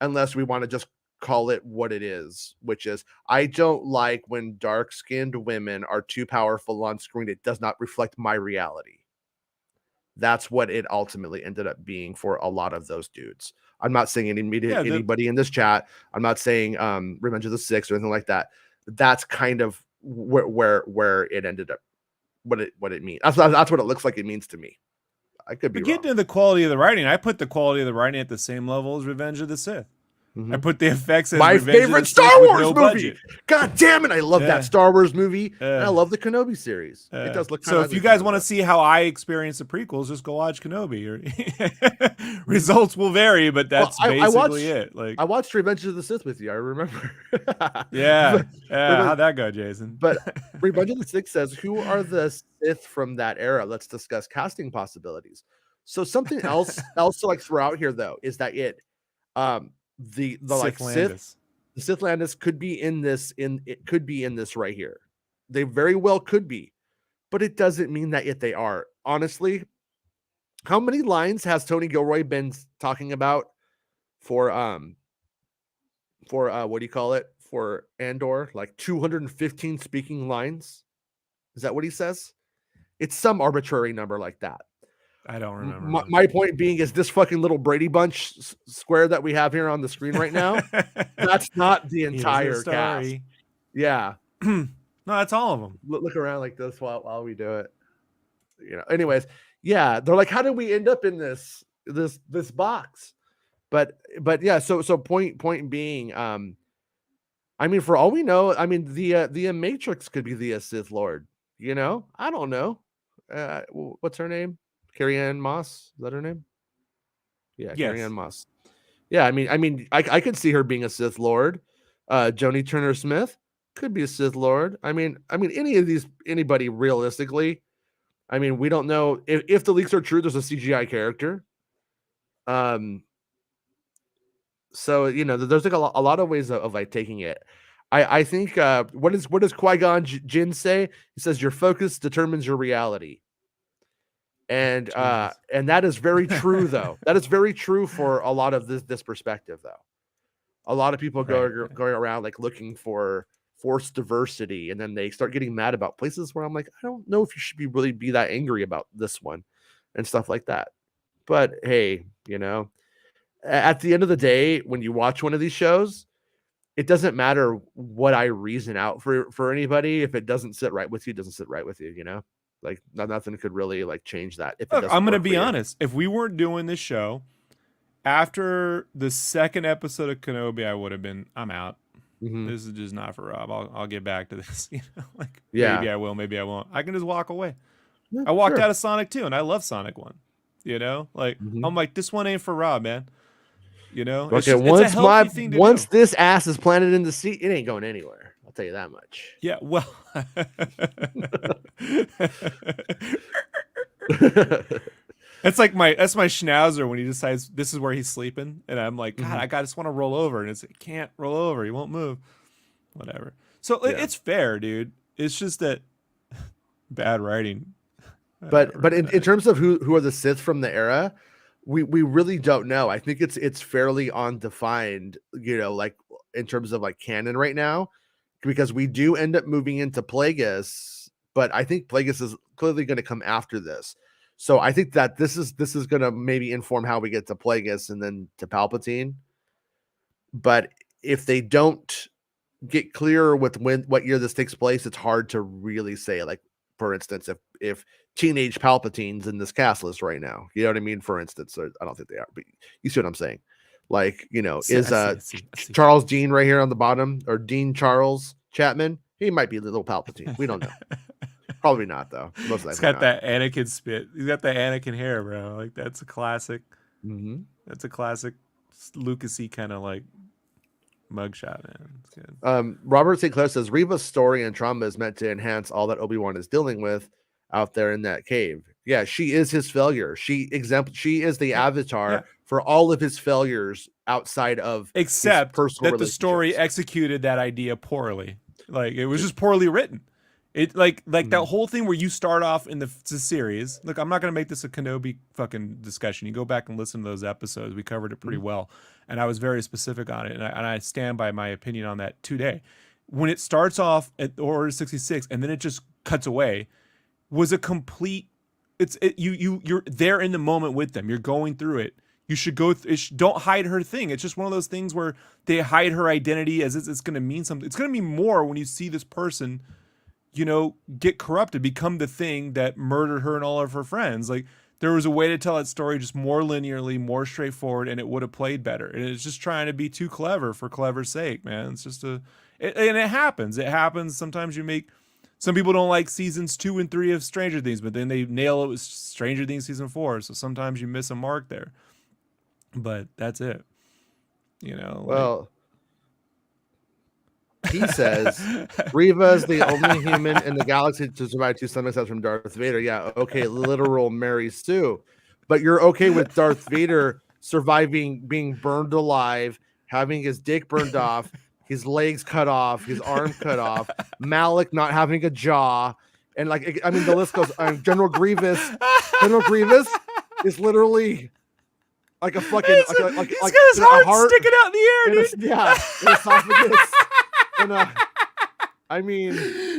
unless we want to just call it what it is, which is I don't like when dark-skinned women are too powerful on screen. It does not reflect my reality. That's what it ultimately ended up being for a lot of those dudes. I'm not saying anybody in this chat. I'm not saying Revenge of the Six or anything like that. That's kind of where it ended up. What it means. That's what it looks like it means to me. I could be But wrong. getting to the quality of the writing, I put the quality of the writing at the same level as Revenge of the Sith. I put the effects as my Revenge favorite of the Star Sith with Wars no movie. budget. God damn it! I love that Star Wars movie. And I love the Kenobi series. It does look. So if you guys want to see how I experience the prequels, just go watch Kenobi. Results will vary, but that's basically it. Like I watched Revenge of the Sith with you. I remember. How'd that go, Jason? But Revenge of the Sith says, "Who are the Sith from that era? Let's discuss casting possibilities." So something else to like throw out here though is that the like Sith, the Sith Landis could be in this right here. They very well could be, but it doesn't mean that yet they are. Honestly, how many lines has Tony Gilroy been talking about for what do you call it, for Andor? Like 215 speaking lines? Is that what he says? It's some arbitrary number like that. I don't remember. My point being is this fucking little Brady Bunch square that we have here on the screen right now. That's not the entire cast. Yeah. No, that's all of them. Look around like this while we do it. Anyways, yeah, they're like, how did we end up in this box? But yeah, so point being, I mean, for all we know, I mean, the Matrix could be the Sith Lord. I don't know. What's her name? Carrie-Anne Moss, is that her name? Yeah, yes. Carrie-Anne Moss. Yeah, I mean, I could see her being a Sith Lord. Joni Turner Smith could be a Sith Lord. I mean, anybody realistically. I mean, we don't know if the leaks are true. There's a CGI character. So there's like a lot of ways of like taking it. I think what does Qui-Gon Jinn say? He says your focus determines your reality. And that is very true though. That is very true for a lot of this perspective though. A lot of people going around like looking for forced diversity, and then they start getting mad about places where I'm like, I don't know if you should really be that angry about this one and stuff like that. But hey, at the end of the day, when you watch one of these shows, it doesn't matter what I reason out for anybody. If it doesn't sit right with you, it doesn't sit right with you, Like nothing could really like change that. If I'm going to be honest, if we weren't doing this show after the second episode of Kenobi, I would have been, I'm out. Mm-hmm. This is just not for Rob. I'll get back to this. Maybe I will, maybe I won't. I can just walk away. Yeah, I walked out of Sonic 2 and I love Sonic 1. I'm like, this one ain't for Rob, man. Okay, once this ass is planted in the seat, it ain't going anywhere. I'll tell you that much. Yeah, well. That's my schnauzer when he decides this is where he's sleeping, and I'm like, God, I just want to roll over, and it can't roll over, he won't move, whatever. So it's fair, dude. It's just that bad writing. But in terms of who are the Sith from the era, we really don't know. I think it's fairly undefined, like in terms of like canon right now, because we do end up moving into Plagueis, but I think Plagueis is clearly going to come after this. So I think that this is going to maybe inform how we get to Plagueis and then to Palpatine. But if they don't get clear with what year this takes place, it's hard to really say. Like, for instance, if teenage Palpatine's in this cast list right now, you know what I mean? For instance, I don't think they are, but you see what I'm saying? Like, I see. Charles Dean right here on the bottom, or Dean Charles Chapman? He might be little Palpatine. We don't know. Probably not, though. Most likely. He's got that Anakin spit. He's got that Anakin hair, bro. Like, that's a classic. Mm-hmm. That's a classic Lucas-y kind of like mugshot, man. It's good. Robert St. Clair says Reva's story and trauma is meant to enhance all that Obi-Wan is dealing with out there in that cave. Yeah, she is his failure. She is the avatar for all of his failures outside of except that the story executed that idea poorly. Like, it was just poorly written. It like that whole thing where you start off in the series. Look, I'm not gonna make this a Kenobi fucking discussion. You go back and listen to those episodes. We covered it pretty well, and I was very specific on it, and I stand by my opinion on that today. When it starts off at Order 66 and then it just cuts away, was a complete. You're there in the moment with them. You're going through it. You should go. Don't hide her thing. It's just one of those things where they hide her identity as it's going to mean something. It's going to mean more when you see this person, get corrupted, become the thing that murdered her and all of her friends. Like, there was a way to tell that story just more linearly, more straightforward, and it would have played better. And it's just trying to be too clever for clever's sake, man. It's just and it happens. It happens. Sometimes some people don't like seasons 2 and 3 of Stranger Things, but then they nail it with Stranger Things season 4. So sometimes you miss a mark there. But that's it. Well, he says Reva is the only human in the galaxy to survive 2 stomachs from Darth Vader. Yeah, okay, literal Mary Sue. But you're okay with Darth Vader surviving being burned alive, having his dick burned off, his legs cut off, his arm cut off, Malik not having a jaw, and the list goes. General Grievous is literally like a fucking he's got his heart sticking out in the air, dude. An esophagus. And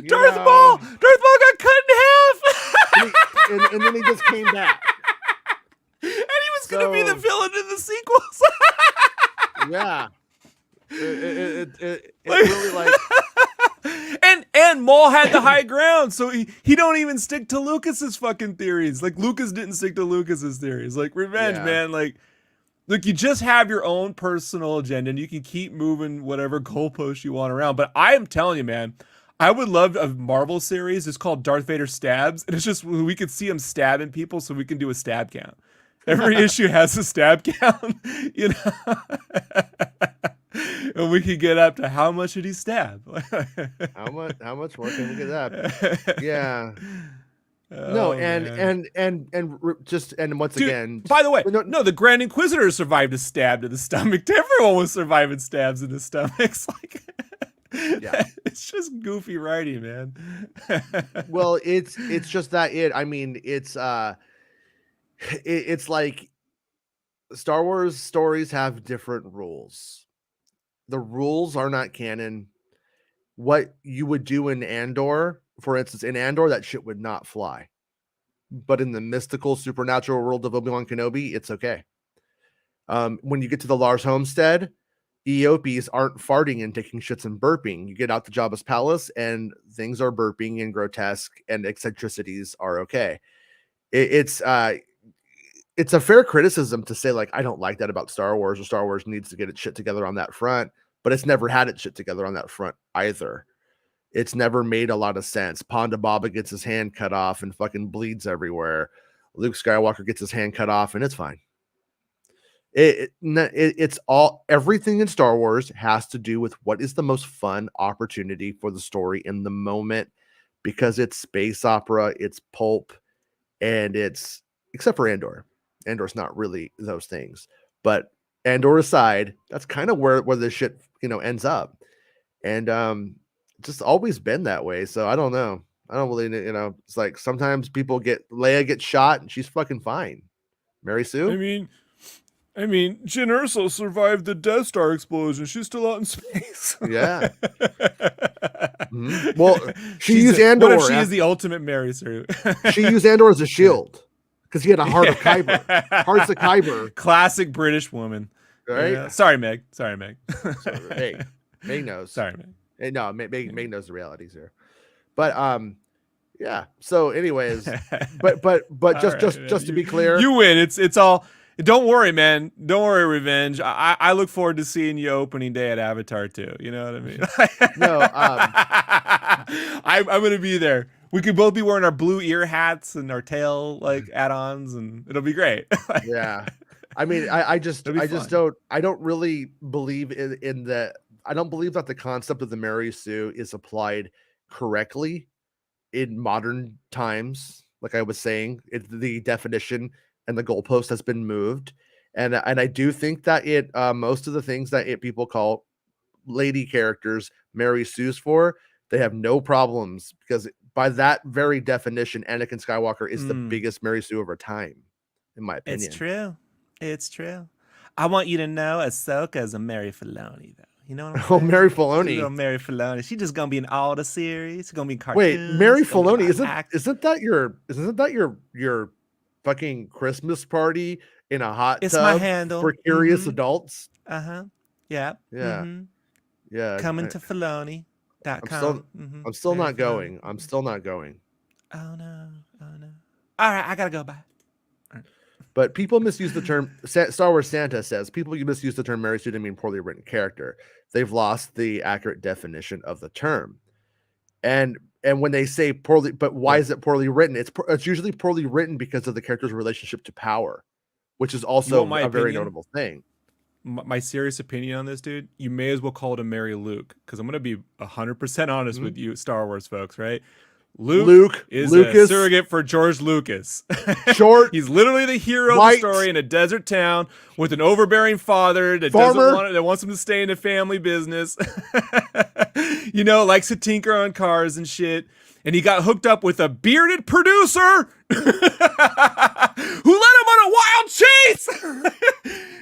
Darth Maul got cut in half. and then he just came back. And he was gonna be the villain in the sequels. Yeah. It really like. And Maul had the high ground, so he don't even stick to Lucas's fucking theories. Like, Lucas didn't stick to Lucas's theories. Like, revenge, man. Like, look, you just have your own personal agenda, and you can keep moving whatever goalpost you want around. But I am telling you, man, I would love a Marvel series. It's called Darth Vader Stabs, and it's just we could see him stabbing people, so we can do a stab count. Every issue has a stab count, and we could get up to how much did he stab? How much more can we get up? Yeah. Oh, and once again. By the way, no, the Grand Inquisitor survived a stab to the stomach. Everyone was surviving stabs in the stomachs. Like, yeah, it's just goofy writing, man. Well, it's just that it's like Star Wars stories have different rules. The rules are not canon. What you would do in Andor, for instance, that shit would not fly. But in the mystical, supernatural world of Obi-Wan Kenobi, it's okay. When you get to the Lars Homestead, Eopies aren't farting and taking shits and burping. You get out to Jabba's palace, and things are burping and grotesque, and eccentricities are okay. It's a fair criticism to say, like, I don't like that about Star Wars, or Star Wars needs to get its shit together on that front, but it's never had its shit together on that front either. It's never made a lot of sense. Ponda Baba gets his hand cut off and fucking bleeds everywhere. Luke Skywalker gets his hand cut off and it's fine. It's all, everything in Star Wars has to do with what is the most fun opportunity for the story in the moment, because it's space opera, it's pulp, and it's, except for Andor. Andor's not really those things, but Andor aside, that's kind of where this shit, ends up. And just always been that way. So I don't know. I don't really, it's like sometimes Leia gets shot and she's fucking fine. Mary Sue? I mean, Jyn Erso survived the Death Star explosion. She's still out in space. Yeah. Mm-hmm. Well, she used Andor. What if she is the ultimate Mary Sue? She used Andor as a shield because he had a heart of Kyber. Hearts of Kyber. Classic British woman. Right? Yeah. Sorry, Meg. Hey, Meg knows. Sorry, Meg. Hey, no, Meg knows the realities here. But yeah. So, anyways, but just to be clear, you win. It's all. Don't worry, man. Don't worry, Revenge. I look forward to seeing you opening day at Avatar too. You know what I mean? No, I'm gonna be there. We could both be wearing our blue ear hats and our tail add-ons, and it'll be great. Yeah. I mean, I don't really believe in the. I don't believe that the concept of the Mary Sue is applied correctly in modern times. Like I was saying, the definition and the goalpost has been moved, and I do think that most of the things that people call lady characters Mary Sue's for, they have no problems because by that very definition, Anakin Skywalker is the biggest Mary Sue of our time, in my opinion. It's true. It's true. I want you to know Ahsoka is a Mary Filoni, though. You know what I'm saying? Mary She's a Filoni. Mary Filoni. She's just gonna be in all the series. She's gonna be in cartoons. Wait, Mary she's gonna be Filoni, live action. isn't that your fucking Christmas party in a hot It's tub my handle. for curious adults? Uh-huh. Yeah. Yeah. Yeah. Coming to Filoni.com. I'm still not going. I'm still not going. Oh no. All right, I gotta go. Bye. But people misuse the term. Star Wars Santa says people misuse the term Mary Sue to mean poorly written character. They've lost the accurate definition of the term. And when they say poorly, but why is it poorly written? It's usually poorly written because of the character's relationship to power, which is also a very notable thing. My serious opinion on this, dude, you may as well call it a Mary Luke, because I'm gonna be 100% honest with you, Star Wars folks, right? Luke is a surrogate for George Lucas. Short. He's literally the hero of the story in a desert town with an overbearing father that wants him to stay in the family business. You know, likes to tinker on cars and shit. And he got hooked up with a bearded producer who led him on a wild chase.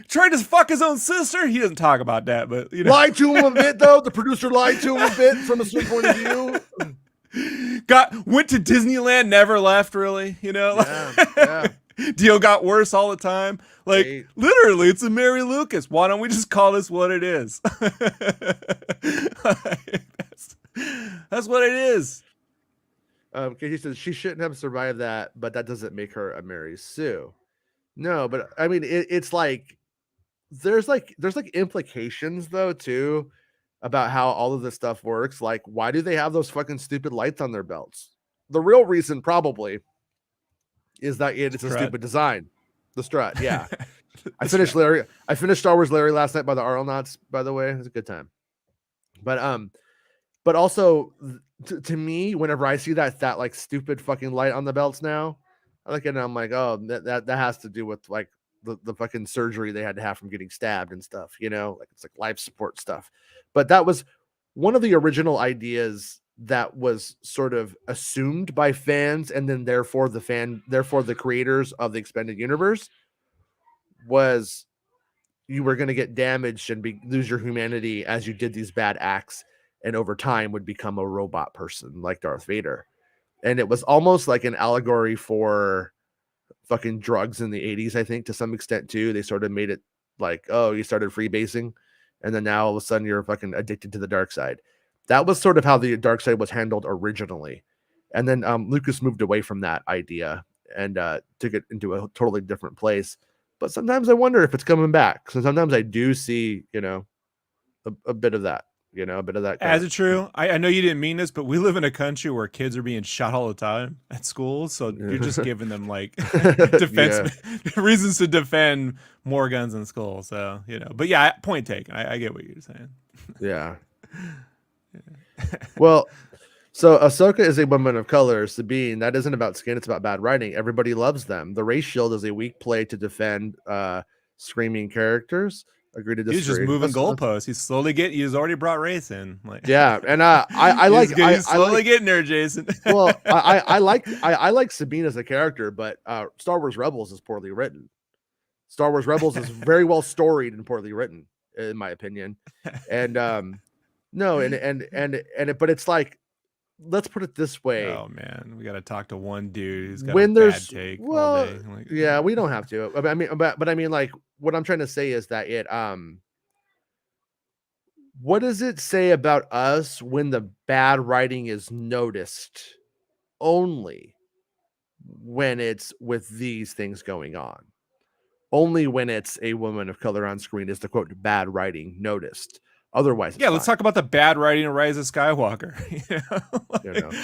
Tried to fuck his own sister. He doesn't talk about that, but you know. Lied to him a bit, though. The producer lied to him a bit from a certain point of view. Went to Disneyland, never left, really, you know. Yeah. Deal got worse all the time. Like, literally, it's a Mary Lucas. Why don't we just call this what it is? That's what it is. He says she shouldn't have survived that, but that doesn't make her a Mary Sue. No, but I mean, it's like there's implications though too about how all of this stuff works. Like, why do they have those fucking stupid lights on their belts? The real reason probably is that it's a stupid design. The strut, yeah. I finished Star Wars Larry last night by the Arlenauts, by the way. It was a good time. But also to me, whenever I see that like stupid fucking light on the belts now, I look at it and I'm like, oh, that has to do with like the fucking surgery they had to have from getting stabbed and stuff, you know, like it's like life support stuff. But that was one of the original ideas that was sort of assumed by fans, and then therefore the creators of the expanded universe was you were going to get damaged and lose your humanity as you did these bad acts, and over time would become a robot person like Darth Vader. And it was almost like an allegory for fucking drugs in the 80s, I think, to some extent too. They sort of made it like, oh, you started freebasing, and then now all of a sudden you're fucking addicted to the dark side. That was sort of how the dark side was handled originally. And then Lucas moved away from that idea and took it into a totally different place. But sometimes I wonder if it's coming back. So sometimes I do see, you know, a bit of that. You know, a bit of that. As it's true, I know you didn't mean this, but we live in a country where kids are being shot all the time at school. So you're just giving them like reasons to defend more guns in school. So, you know, but yeah, point taken. I get what you're saying. Yeah. Well, so Ahsoka is a woman of color, Sabine. That isn't about skin. It's about bad writing. Everybody loves them. The race shield is a weak play to defend screaming characters. Agree to disagree. He's just moving goalposts. He's already brought race in. Like, yeah, and he's slowly getting there, Jason. Well, I like Sabine as a character, but Star Wars Rebels is poorly written. Star Wars Rebels is very well storied and poorly written, in my opinion. And but it's like, let's put it this way. Oh man, we got to talk to one dude who's got a bad take all day. Like, yeah, we don't have to. But I mean, like, what I'm trying to say is that what does it say about us when the bad writing is noticed only when it's with these things going on? Only when it's a woman of color on screen is the quote bad writing noticed. Otherwise, yeah, let's talk about the bad writing of Rise of Skywalker.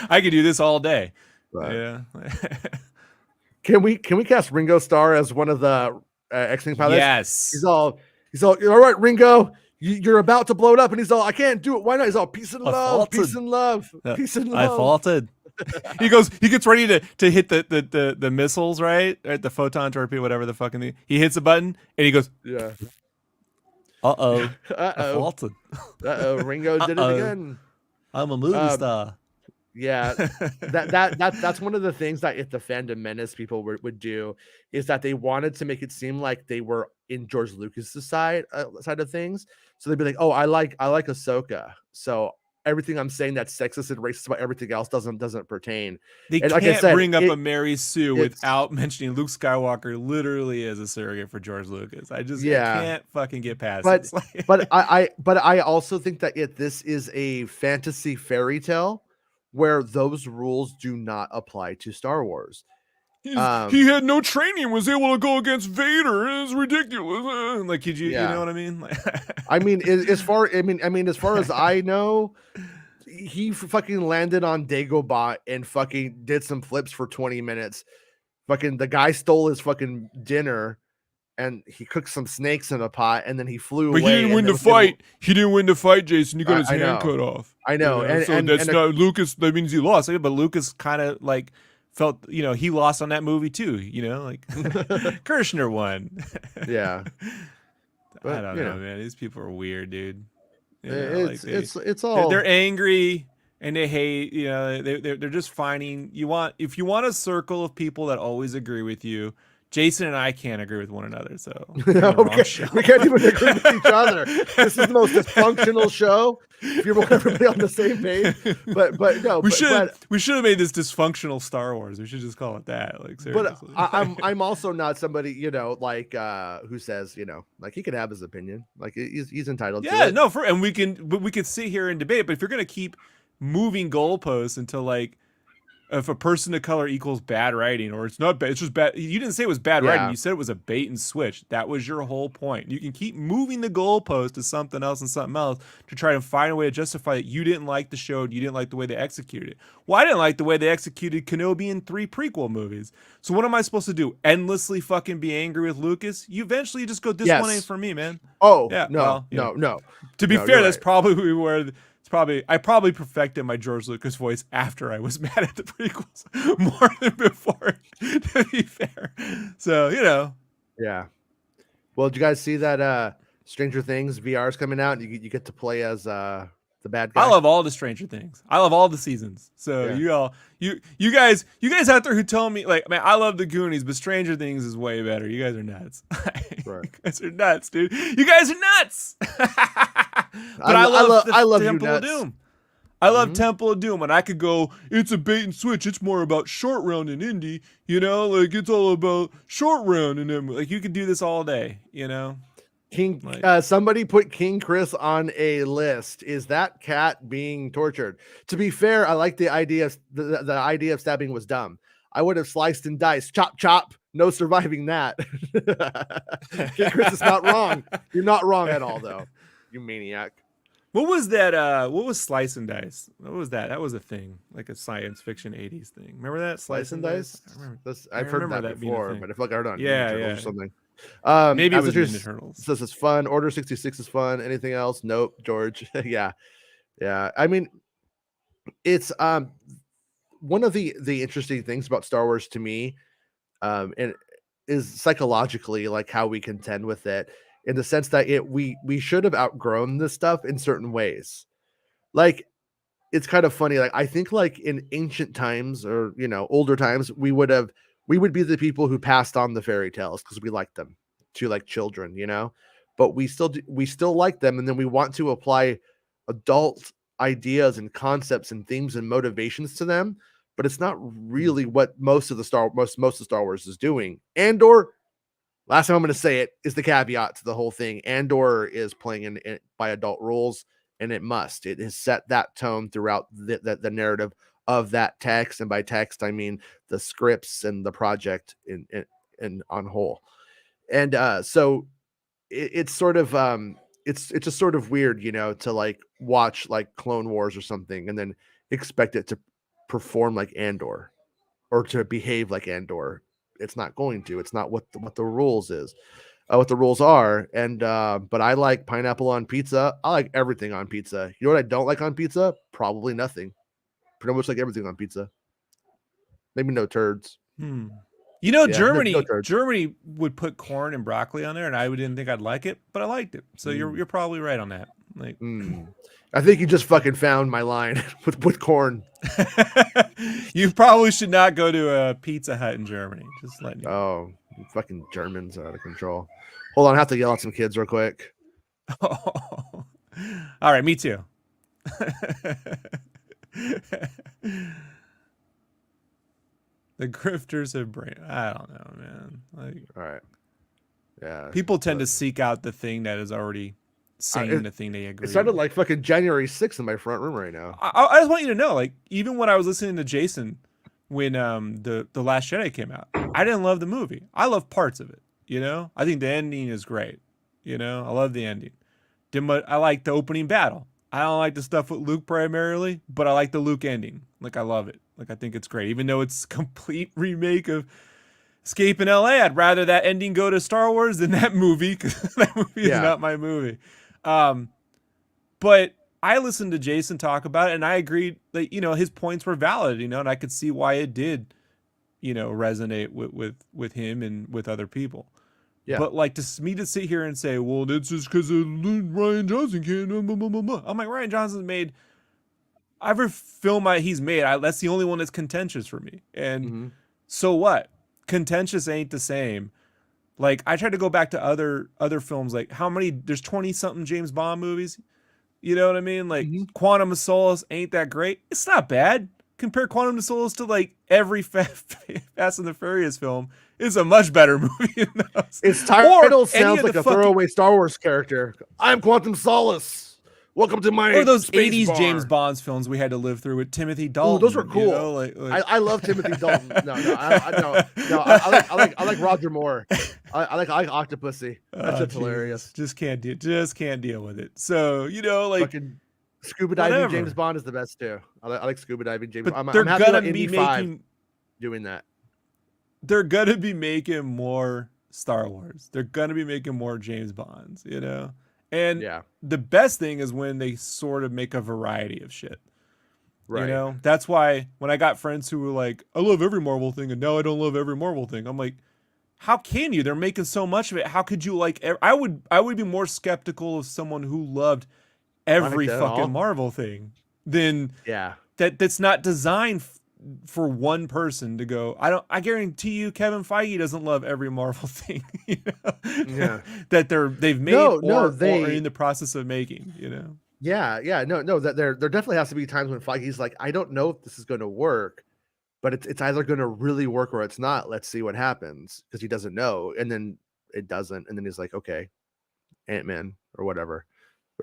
I could do this all day. Right. Yeah. Can we cast Ringo Starr as one of the X-Wing pilots? Yes. He's all all right, Ringo. You're about to blow it up, and he's all, I can't do it. Why not? He's all peace and love, peace and love, peace and love. I faulted. He gets ready to hit the missiles, right? The photon torpedo, whatever the fucking thing. He hits a button and he goes, yeah. I faulted. Ringo did it again. I'm a movie star. Yeah, that's one of the things that if the fandom menace people would do is that they wanted to make it seem like they were in George Lucas's side of things. So they'd be like, "Oh, I like Ahsoka, so everything I'm saying that's sexist and racist about everything else doesn't pertain." They And like I can't said, bring up a Mary Sue it's without mentioning Luke Skywalker literally as a surrogate for George Lucas. I yeah, can't fucking get past it. but It's like, but I also think that this is a fantasy fairy tale where those rules do not apply to Star Wars. he had no training and was able to go against Vader. It's ridiculous. Like, could you know Yeah. what I mean? Like, I mean, as far as far as I know, he fucking landed on Dagobah and fucking did some flips for 20 minutes. Fucking the guy stole his fucking dinner and he cooked some snakes in a pot and then he flew but he away. didn't And win it the was able- fight. He didn't win the fight, Jason. He got his I hand know. cut off. I know. And So that's and not Lucas. That means he lost. But Lucas kind of like felt, he lost on that movie too. Like Kirshner won. yeah. But, I don't know, man. These people are weird, dude. It's all They're angry and they hate. They're just finding if you want a circle of people that always agree with you. Jason and I can't agree with one another, so we can't even agree with each other. This is the most dysfunctional show. If you want everybody on the same page, but no, we should have made this dysfunctional Star Wars. We should just call it that. Like, seriously. But I'm also not somebody like who says like he can have his opinion, like he's entitled. to it. No, and we can sit here and debate. But if you're gonna keep moving goalposts until like, if a person of color equals bad writing, or it's not bad, it's just bad. You didn't say it was bad writing. You said it was a bait and switch. That was your whole point. You can keep moving the goalpost to something else and something else to try to find a way to justify that you didn't like the show. You didn't like the way they executed it. Well, I didn't like the way they executed Kenobi in 3 prequel movies. So what am I supposed to do? Endlessly fucking be angry with Lucas? You eventually just go, this one ain't for me, man. Oh, yeah. No. To be fair, that's probably where I probably perfected my George Lucas voice after I was mad at the prequels more than before, to be fair. So, Yeah. Well, did you guys see that Stranger Things VR is coming out and you get to play as the bad guy? I love all the Stranger Things. I love all the seasons. So you guys out there who tell me, like, man, I love the Goonies, but Stranger Things is way better. You guys are nuts. Right. You guys are nuts, dude. You guys are nuts. But I love Temple of Doom. I love Temple of Doom, and I could go, it's a bait and switch. It's more about short round and indie, like it's all about short round and then like you could do this all day, King, somebody put King Chris on a list. Is that cat being tortured? To be fair, I like the idea of the idea of stabbing was dumb. I would have sliced and diced, chop, chop. No surviving that. King Chris is not wrong. You're not wrong at all, though. You maniac. What was that? What was Slice and Dice? What was that? That was a thing, like a science fiction 80s thing. Remember that? Slice and Dice? I've heard that before, but I feel like I heard it on Ninja Turtles or something. Maybe it was Ninja Turtles. This is fun. Order 66 is fun. Anything else? Nope. George. Yeah. I mean, it's one of the interesting things about Star Wars to me, and is psychologically like how we contend with it, in the sense that we should have outgrown this stuff in certain ways. Like, it's kind of funny. Like, I think like in ancient times or older times, we would be the people who passed on the fairy tales because we liked them to like children, but we still like them, and then we want to apply adult ideas and concepts and themes and motivations to them, but it's not really what most of Star Wars is doing. Andor, last time I'm going to say it, is the caveat to the whole thing. Andor is playing in by adult rules, and it has set that tone throughout the narrative of that text. And by text, I mean the scripts and the project in on whole. And so it's sort of it's just sort of weird, to like watch like Clone Wars or something and then expect it to perform like Andor or to behave like Andor. It's not going to. It's not what the rules is, what the rules are. And but I like pineapple on pizza. I like everything on pizza. You know what I don't like on pizza? Probably nothing. Pretty much like everything on pizza. Maybe no turds. Germany no turds. Germany would put corn and broccoli on there, and I didn't think I'd like it, but I liked it. So you're probably right on that. Like, I think you just fucking found my line with corn. you probably should not go to a Pizza Hut in Germany. Just letting you know. Oh, you fucking Germans are out of control. Hold on, I have to yell at some kids real quick. All right, me too. The grifters have brain. I don't know, man. Like, All right. Yeah. people tend to seek out the thing that is already saying the thing they agree It sounded with. like fucking January 6th in my front room right now. I just want you to know, like, even when I was listening to Jason when the Last Jedi came out, I didn't love the movie. I love parts of it. You know, I think the ending is great. You know, I love the ending. I like the opening battle. I don't like the stuff with Luke primarily, but I like the Luke ending. Like, I love it. Like, I think it's great, even though it's a complete remake of Escape in LA. I'd rather that ending go to Star Wars than that movie, because that movie is not my movie. But I listened to Jason talk about it, and I agreed that, you know, his points were valid, you know, and I could see why it did, you know, resonate with him and with other people. Yeah. But like, me to sit here and say, well, that's just because Ryan Johnson can't. I'm like, Ryan Johnson's made every film he's made. That's the only one that's contentious for me. And so what? Contentious ain't the same. Like, I tried to go back to other films. Like, there's 20 something James Bond movies. You know what I mean? Like, Quantum of Solace ain't that great. It's not bad. Compare Quantum of Solace to like every Fast and the Furious film. It's a much better movie than those. Its title sounds like a throwaway Star Wars character. I'm Quantum Solace. Welcome to my or those space 80s bar. James Bonds films we had to live through with Timothy Dalton. Ooh, those were cool. You know, like, I love Timothy Dalton. I like Roger Moore. I like Octopussy. That's just hilarious. Just can't deal with it. So, you know, like, fucking scuba diving James Bond is the best too. I like scuba diving James. But I'm they're happy gonna about be Indy 5 making. doing that. They're gonna be making more Star Wars. They're gonna be making more James Bonds. You know. And the best thing is when they sort of make a variety of shit. Right. You know, that's why when I got friends who were like, I love every Marvel thing, and now I don't love every Marvel thing. I'm like, how can you? They're making so much of it. How could you like? I would be more skeptical of someone who loved every fucking Marvel thing than that's not designed for one person to go. I guarantee you, Kevin Feige doesn't love every Marvel thing. You know? That they've made or in the process of making. You know. No. That there definitely has to be times when Feige's like, I don't know if this is going to work, but it's either going to really work or it's not. Let's see what happens, because he doesn't know, and then it doesn't, and then he's like, okay, Ant-Man or whatever.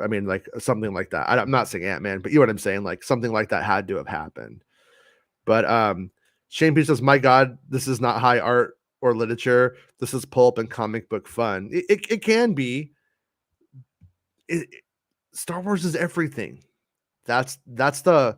I mean, like something like that. I'm not saying Ant-Man, but you know what I'm saying. Like something like that had to have happened. But Shane P says, my God, this is not high art or literature. This is pulp and comic book fun. It can be. Star Wars is everything. That's the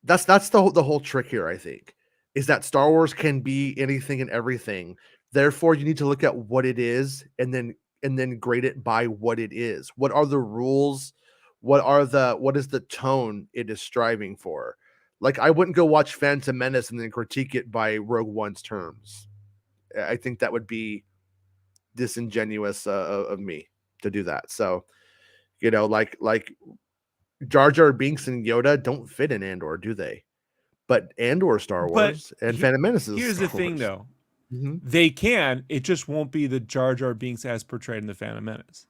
whole trick here, I think, is that Star Wars can be anything and everything. Therefore, you need to look at what it is and then grade it by what it is. What are the rules? What is the tone it is striving for? Like, I wouldn't go watch Phantom Menace and then critique it by Rogue One's terms. I think that would be disingenuous of me to do that. So, you know, like Jar Jar Binks and Yoda don't fit in Andor, do they? But Andor Star Wars and Phantom Menace is here's Star the thing, Wars. though. They can. It just won't be the Jar Jar Binks as portrayed in the Phantom Menace.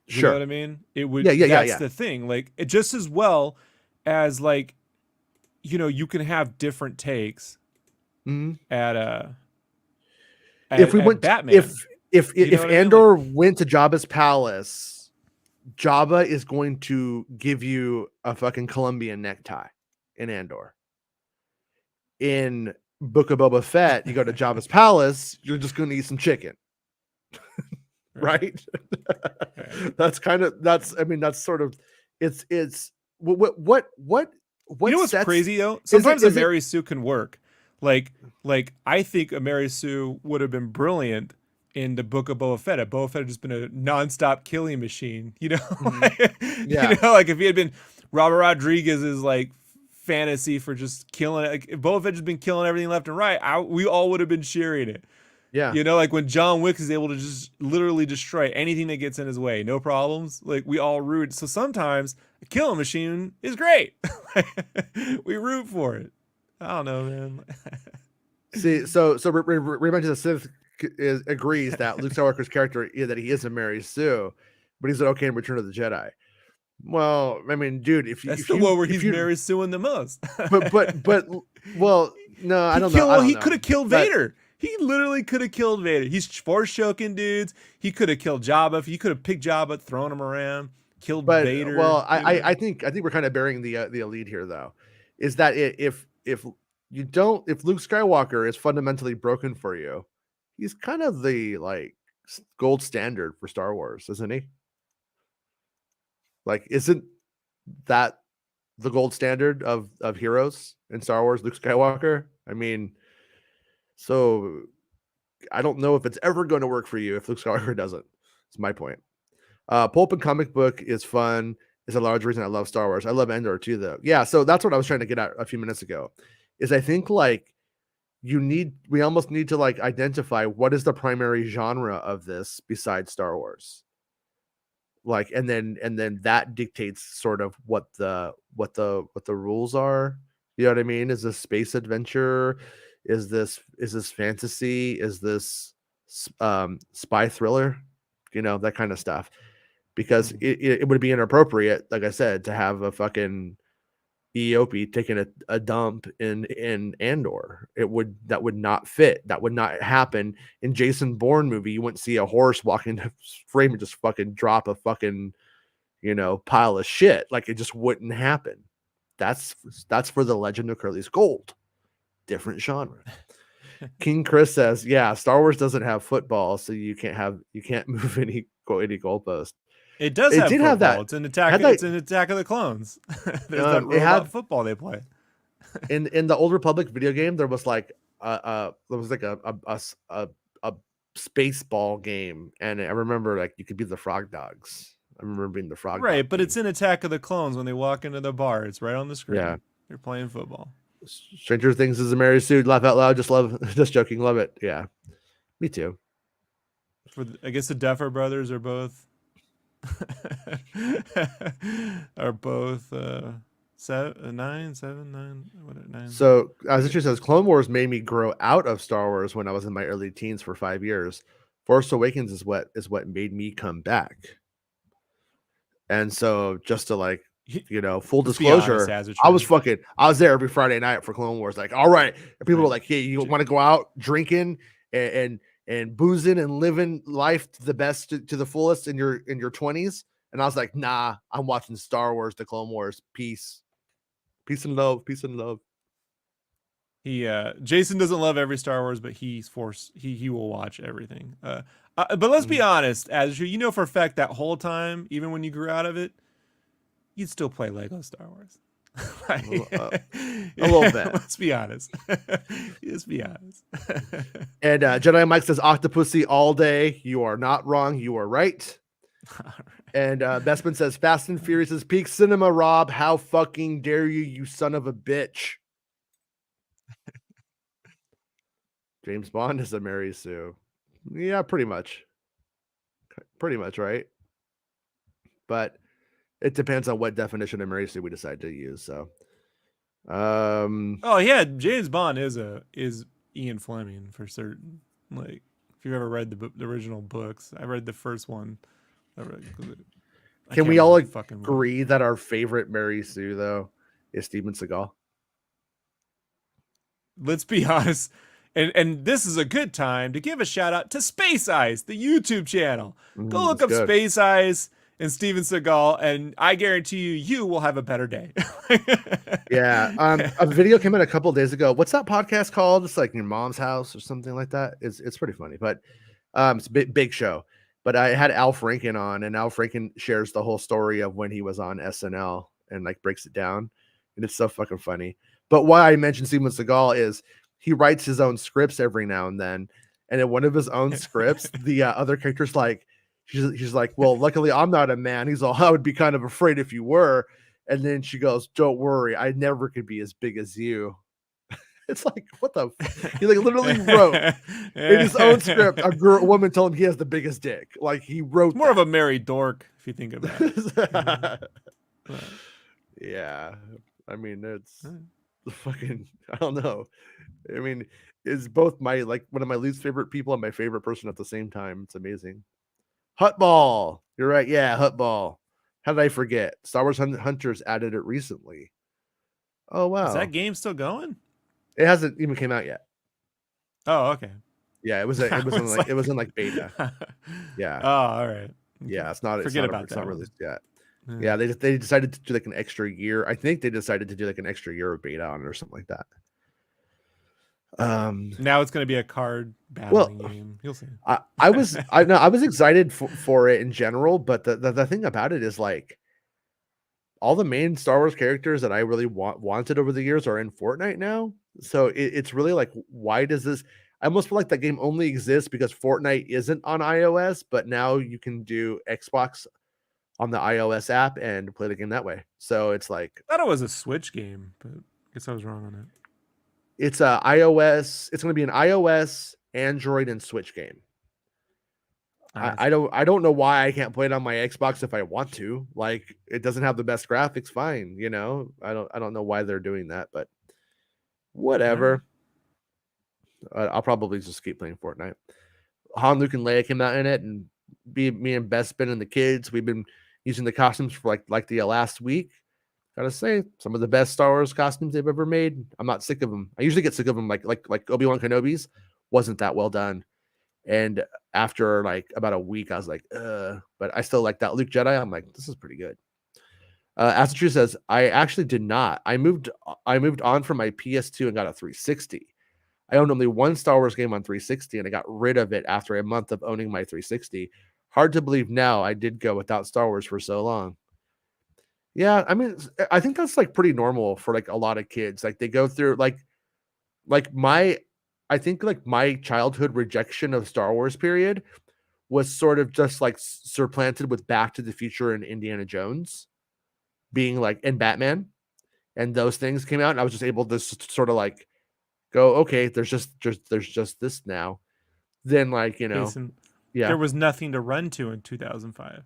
You know what I mean? It would. That's the thing. Like, it just as well as, like, you know, you can have different takes at if we went Batman. If Andor went to Jabba's palace, Jabba is going to give you a fucking Colombian necktie in Andor. In Book of Boba Fett, you go to Jabba's palace, you're just going to eat some chicken. Right? That's sort of it's what you know what's crazy though? Sometimes a Mary Sue can work. Like I think a Mary Sue would have been brilliant in the Book of Boba Fett. Boba Fett had just been a nonstop killing machine, you know? You know, like if he had been Robert Rodriguez's like fantasy for just killing it, like if Boba Fett had just been killing everything left and right, we all would have been cheering it. Yeah. You know, like when John Wick is able to just literally destroy anything that gets in his way, no problems. Like we all root. So sometimes a killing machine is great. We root for it. I don't know, man. See, so Revenge of the Sith agrees that Luke Skywalker's character that he is a Mary Sue, but he's okay in Return of the Jedi. Well, I mean, dude, That's the one where he's Mary Sueing the most. but well, no, I don't know. He could have killed Vader. He literally could have killed Vader. He's force choking dudes. He could have killed Jabba. He could have picked Jabba, thrown him around, killed Vader. Well, I think we're kind of burying the lead here, though. Is that if Luke Skywalker is fundamentally broken for you, he's kind of the like gold standard for Star Wars, isn't he? Like, isn't that the gold standard of heroes in Star Wars, Luke Skywalker? I mean, so I don't know if it's ever going to work for you if Luke Skywalker doesn't. It's my point. Pulp and comic book is fun. Is a large reason I love Star Wars. I love Endor too, though. Yeah, so that's what I was trying to get at a few minutes ago. Is I think like we almost need to like identify what is the primary genre of this besides Star Wars. Like, and then that dictates sort of what the rules are. You know what I mean? Is this space adventure? Is this fantasy? Is this spy thriller? You know, that kind of stuff. Because it would be inappropriate, like I said, to have a fucking Eope taking a dump in Andor. That would not fit. That would not happen. In Jason Bourne movie, you wouldn't see a horse walk into frame and just fucking drop a fucking, pile of shit. Like, it just wouldn't happen. That's for the Legend of Curly's Gold. Different genre. King Chris says, yeah, Star Wars doesn't have football, so you can't move any goalpost. It does have football. Have that. It's an Attack of the Clones. There's that robot football they play. in the Old Republic video game, there was like a space ball game, and I remember like you could be the Frog Dogs. I remember being the Frog. Right, but team. It's in Attack of the Clones when they walk into the bar. It's right on the screen. Yeah, you're playing football. Stranger Things is a Mary Sue. Laugh out loud. Just joking. Love it. Yeah, me too. I guess the Duffer Brothers are both. Are both 7, 9, 7, 9, what 9? So as it says, Clone Wars made me grow out of Star Wars when I was in my early teens for 5 years. Force Awakens is what made me come back. And so just to like, full disclosure, I was there every Friday night for Clone Wars. Like, all right. And people were like, hey, you want to go out drinking and boozing and living life to the best, to the fullest in your 20s? And I was like, nah, I'm watching Star Wars, the Clone Wars. Peace and love. Jason doesn't love every Star Wars, but he will watch everything. But let's be honest, as for a fact that whole time, even when you grew out of it, you'd still play Lego Star Wars. A little bit. Let's be honest. Let's be honest. And Jedi Mike says Octopussy all day. You are not wrong. You are right. All right. And Bestman says Fast and Furious is peak cinema, Rob. How fucking dare you son of a bitch. James Bond is a Mary Sue. Yeah, pretty much. Right? But it depends on what definition of Mary Sue we decide to use. So, oh yeah, James Bond is Ian Fleming for certain. Like, if you've ever read the original books, I read the first one. Can we all agree that our favorite Mary Sue though is Steven Seagal? Let's be honest. And this is a good time to give a shout out to Space Ice, the YouTube channel. Go look up good. Space Ice and Steven Seagal, and I guarantee you will have a better day. Yeah. A video came in a couple of days ago. What's that podcast called? It's like Your Mom's House or something like that. It's pretty funny, but it's a big show. But I had Al Franken on, and Al Franken shares the whole story of when he was on SNL and like breaks it down. And it's so fucking funny. But why I mentioned Steven Seagal is he writes his own scripts every now and then. And in one of his own scripts, the other character's like, she's like, well, luckily I'm not a man. He's all, I would be kind of afraid if you were. And then she goes, don't worry, I never could be as big as you. It's like, what the? He like literally wrote in his own script a woman told him he has the biggest dick. Like he wrote More of a married dork if you think about it. But, Yeah, I mean it's uh, fucking. I don't know. I mean, it's both my like one of my least favorite people and my favorite person at the same time. It's amazing. Hutball. You're right. Yeah, Hutball. How did I forget? Star Wars Hunters added it recently. Oh is wow. that game still going? It hasn't even came out yet. Oh, okay. Yeah, it was I it was in like beta. Yeah. Oh, all right. Yeah, it's not Forget about it's that not one. released yet. Yeah. Yeah, they decided to do like an extra year. I think they decided to do like an extra year of beta on it or something like that. Now it's going to be a card Well, battling game. You'll see. I was excited for it in general, but the thing about it is like all the main Star Wars characters that I really wanted over the years are in Fortnite now. So it's really like, why does this? I almost feel like that game only exists because Fortnite isn't on iOS, but now you can do Xbox on the iOS app and play the game that way. So it's like I thought it was a Switch game, but I guess I was wrong on it. it's a iOS. It's going to be an iOS, Android, and Switch game. I don't know why I can't play it on my Xbox if I want to. Like it doesn't have the best graphics. Fine, you know. I don't know why they're doing that, but whatever. I'll probably just keep playing Fortnite. Han, Luke, and Leia came out in it, and me and Bespin and the kids, we've been using the costumes for like the last week. Gotta say, some of the best Star Wars costumes they've ever made. I'm not sick of them. I usually get sick of them, like Obi-Wan Kenobi's wasn't that well done. And after like about a week, I was like, but I still like that Luke Jedi. I'm like, this is pretty good. Astro says, I actually did not. I moved on from my PS2 and got a 360. I owned only one Star Wars game on 360, and I got rid of it after a month of owning my 360. Hard to believe now I did go without Star Wars for so long. Yeah, I mean, I think that's like pretty normal for like a lot of kids. Like they go through like I think like my childhood rejection of Star Wars period was sort of just like supplanted with Back to the Future and Indiana Jones being like and Batman, and those things came out, and I was just able to sort of like go, okay, there's just this now. Then like, you know, Jason, yeah. there was nothing to run to in 2005.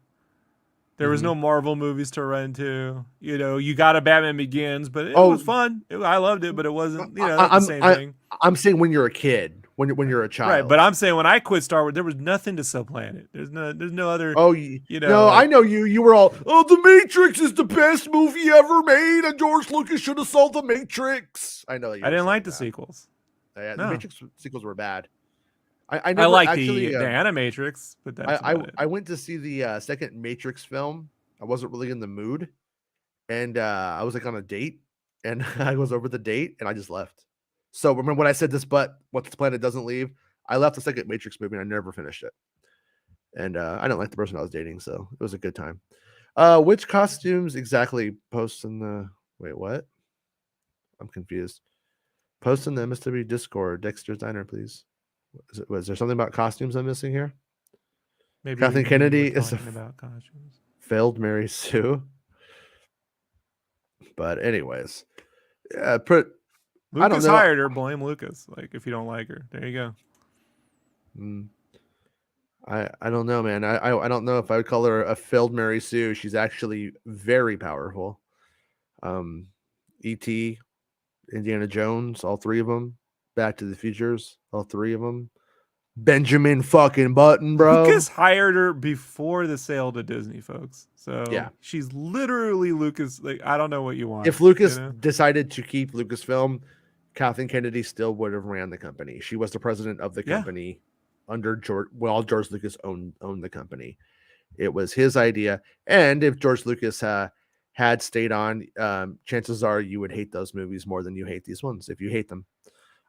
There was no Marvel movies to run to. You know, you got a Batman Begins, but it was fun. I loved it, but it wasn't, you know, not the same thing. I'm saying when you're a kid, when you're a child. Right, but I'm saying when I quit Star Wars, there was nothing to supplant it. There's no other. Oh, you know. No, like, I know you. You were all, oh, The Matrix is the best movie ever made, and George Lucas should have sold The Matrix. I know that. I didn't like the sequels. Yeah, No. The Matrix sequels were bad. I like the Animatrix, but that's I went to see the second Matrix film. I wasn't really in the mood, and I was like on a date, and I was over the date, and I just left. So remember when I said this, but what this planet doesn't leave? I left the second Matrix movie, and I never finished it. And I didn't like the person I was dating, so it was a good time. Which costumes exactly? Post in the wait, what? I'm confused. Post in the MSW Discord, Dexter's Diner, please. Was there something about costumes I'm missing here? Maybe Kathleen Kennedy is about costumes. Failed Mary Sue. But anyways, Lucas hired her. Blame Lucas. Like if you don't like her, there you go. I don't know, man. I don't know if I would call her a failed Mary Sue. She's actually very powerful. E.T., Indiana Jones, all three of them. Back to the Futures, all three of them. Benjamin fucking Button, bro. Lucas hired her before the sale to Disney, folks. So yeah, she's literally Lucas. Like I don't know what you want. If Lucas decided to keep Lucasfilm, Kathleen Kennedy still would have ran the company. She was the president of the company under George. Well, George Lucas owned the company. It was his idea, and if George Lucas had stayed on, chances are you would hate those movies more than you hate these ones. If you hate them,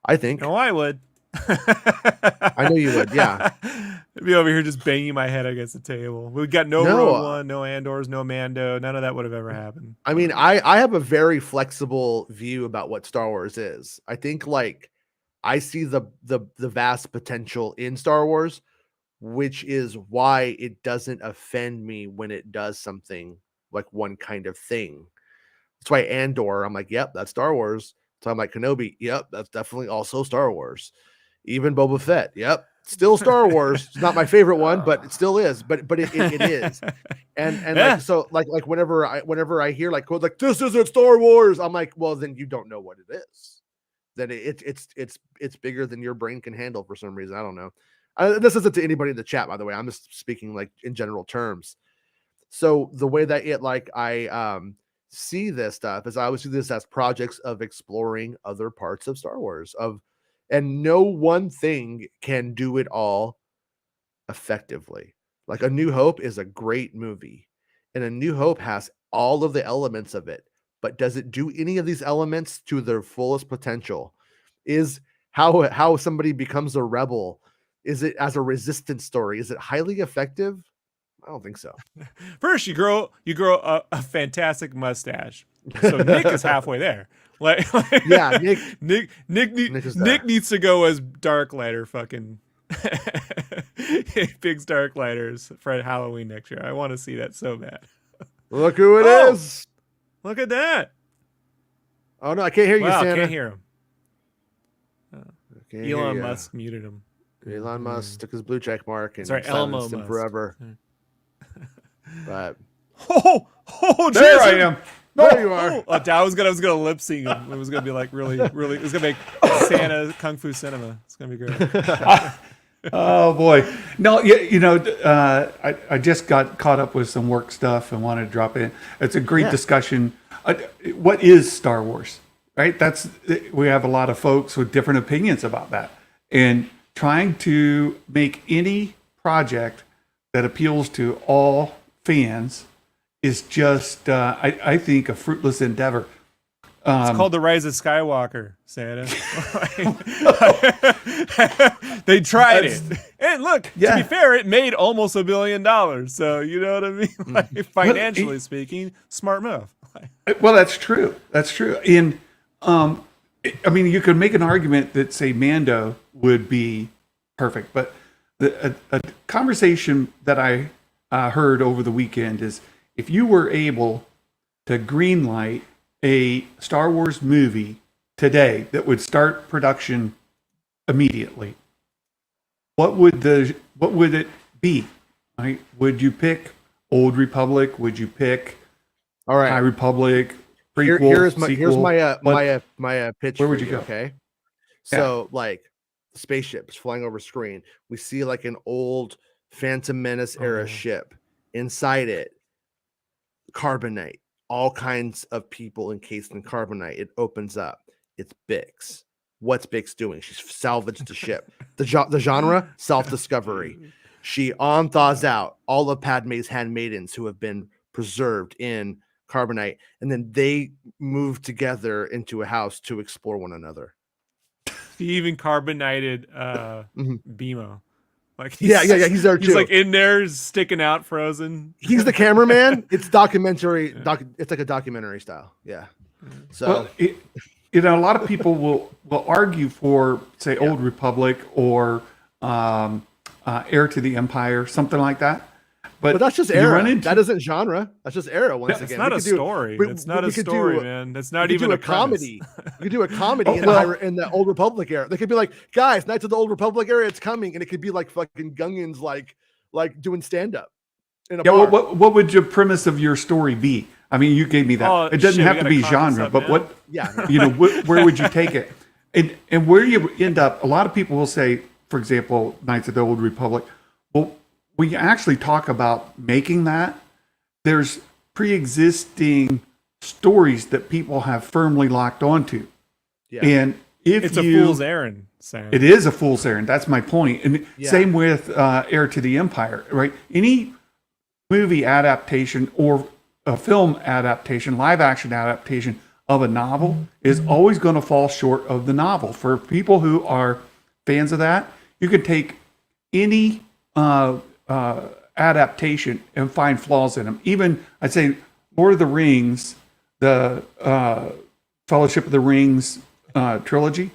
I think. No, I would. I know you would. Yeah. I'd be over here just banging my head against the table. We got no Rogue One, no Andors, no Mando. None of that would have ever happened. I mean, I have a very flexible view about what Star Wars is. I think like I see the vast potential in Star Wars, which is why it doesn't offend me when it does something like one kind of thing. That's why Andor, I'm like, yep, that's Star Wars. So I'm like, Kenobi, yep, that's definitely also Star Wars. Even Boba Fett, yep, still Star Wars. It's not my favorite one, but it still is. But it is. And Yeah. like so like whenever I hear like quotes like this isn't Star Wars, I'm like, well, then you don't know what it is. Then it's bigger than your brain can handle for some reason. I don't know. This isn't to anybody in the chat, by the way. I'm just speaking like in general terms. So the way that I see this stuff is I always see this as projects of exploring other parts of Star Wars and no one thing can do it all effectively. Like A New Hope is a great movie, and A New Hope has all of the elements of it, but does it do any of these elements to their fullest potential? Is how somebody becomes a rebel? Is it as a resistance story? Is it highly effective? I don't think so. First, you grow a fantastic mustache. So Nick is halfway there. Like Yeah, Nick Nick needs to go as Darklighter, fucking Big's Darklighters for Halloween next year. I want to see that so bad. Look who it is! Look at that. Oh no, I can't hear you, Wow, Santa. can't hear him. Can't hear Elon ya. Musk muted him. Elon Musk took his blue check mark and Sorry, Elmo silenced him Musk. forever. But Oh, There I Jason! am. there you are. Oh, I was gonna lip sync him. It was gonna be like really. It was gonna make Santa Kung Fu Cinema. It's gonna be great. Oh boy. No, I just got caught up with some work stuff and wanted to drop in. It's a great discussion. What is Star Wars? Right? We have a lot of folks with different opinions about that. And trying to make any project that appeals to all fans is just, I think, a fruitless endeavor. It's called The Rise of Skywalker, Santa. They tried it. And look, to be fair, it made almost $1 billion. So, you know what I mean? Like, financially speaking, smart move. Well, that's true. That's true. And I mean, you could make an argument that, say, Mando would be perfect, but a conversation that I heard over the weekend is if you were able to greenlight a Star Wars movie today that would start production immediately, what would it be? Right? Would you pick Old Republic? Would you pick All right. High Republic? Prequel, Here's sequel? my pitch. Where for would you go? Okay. So like spaceships flying over screen. We see like an old Phantom Menace era ship. Inside it, carbonite. All kinds of people encased in carbonite. It opens up. It's Bix. What's Bix doing? She's salvaged the ship. The genre, self-discovery. She thaws out all of Padme's handmaidens who have been preserved in carbonite, and then they move together into a house to explore one another. He even carbonated Bimo. Like Yeah, he's there too. He's like in there sticking out frozen. He's the cameraman. It's documentary. It's like a documentary style. Yeah. So well, a lot of people will argue for, say, Old Republic or Heir to the Empire, something like that. But that's just era. That isn't genre. That's just era. Once again, it's not a story. It's not a story, man. That's not even a comedy. You could do a comedy in the Old Republic era. They could be like, guys, Knights of the Old Republic era, it's coming, and it could be like fucking Gungans, like doing stand up in a bar. Well, what would your premise of your story be? I mean, you gave me that. It doesn't have to be genre, but what? Yeah. Where would you take it? And where you end up? A lot of people will say, for example, Knights of the Old Republic. Well, when you actually talk about making that, there's pre-existing stories that people have firmly locked onto. Yeah. And it's a fool's errand, Sam. It is a fool's errand. That's my point. And same with Heir to the Empire, right? Any movie adaptation or a film adaptation, live action adaptation of a novel is always going to fall short of the novel. For people who are fans of that, you could take any adaptation and find flaws in them. Even, I'd say, Lord of the Rings, the Fellowship of the Rings trilogy,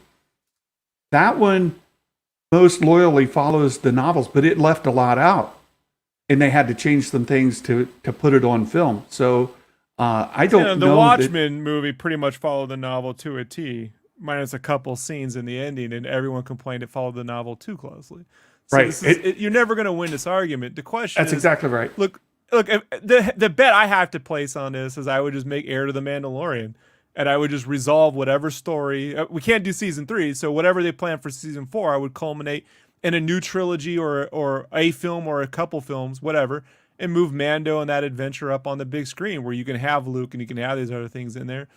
that one most loyally follows the novels, but it left a lot out. And they had to change some things to put it on film. So I don't The know. Watchmen movie pretty much followed the novel to a T, minus a couple scenes in the ending, and everyone complained it followed the novel too closely. So Right. this is you're never going to win this argument. The question That's is, exactly right. look, the bet I have to place on this is I would just make Heir to the Mandalorian, and I would just resolve whatever story. We can't do season 3, so whatever they plan for season 4, I would culminate in a new trilogy or a film or a couple films, whatever, and move Mando and that adventure up on the big screen where you can have Luke and you can have these other things in there,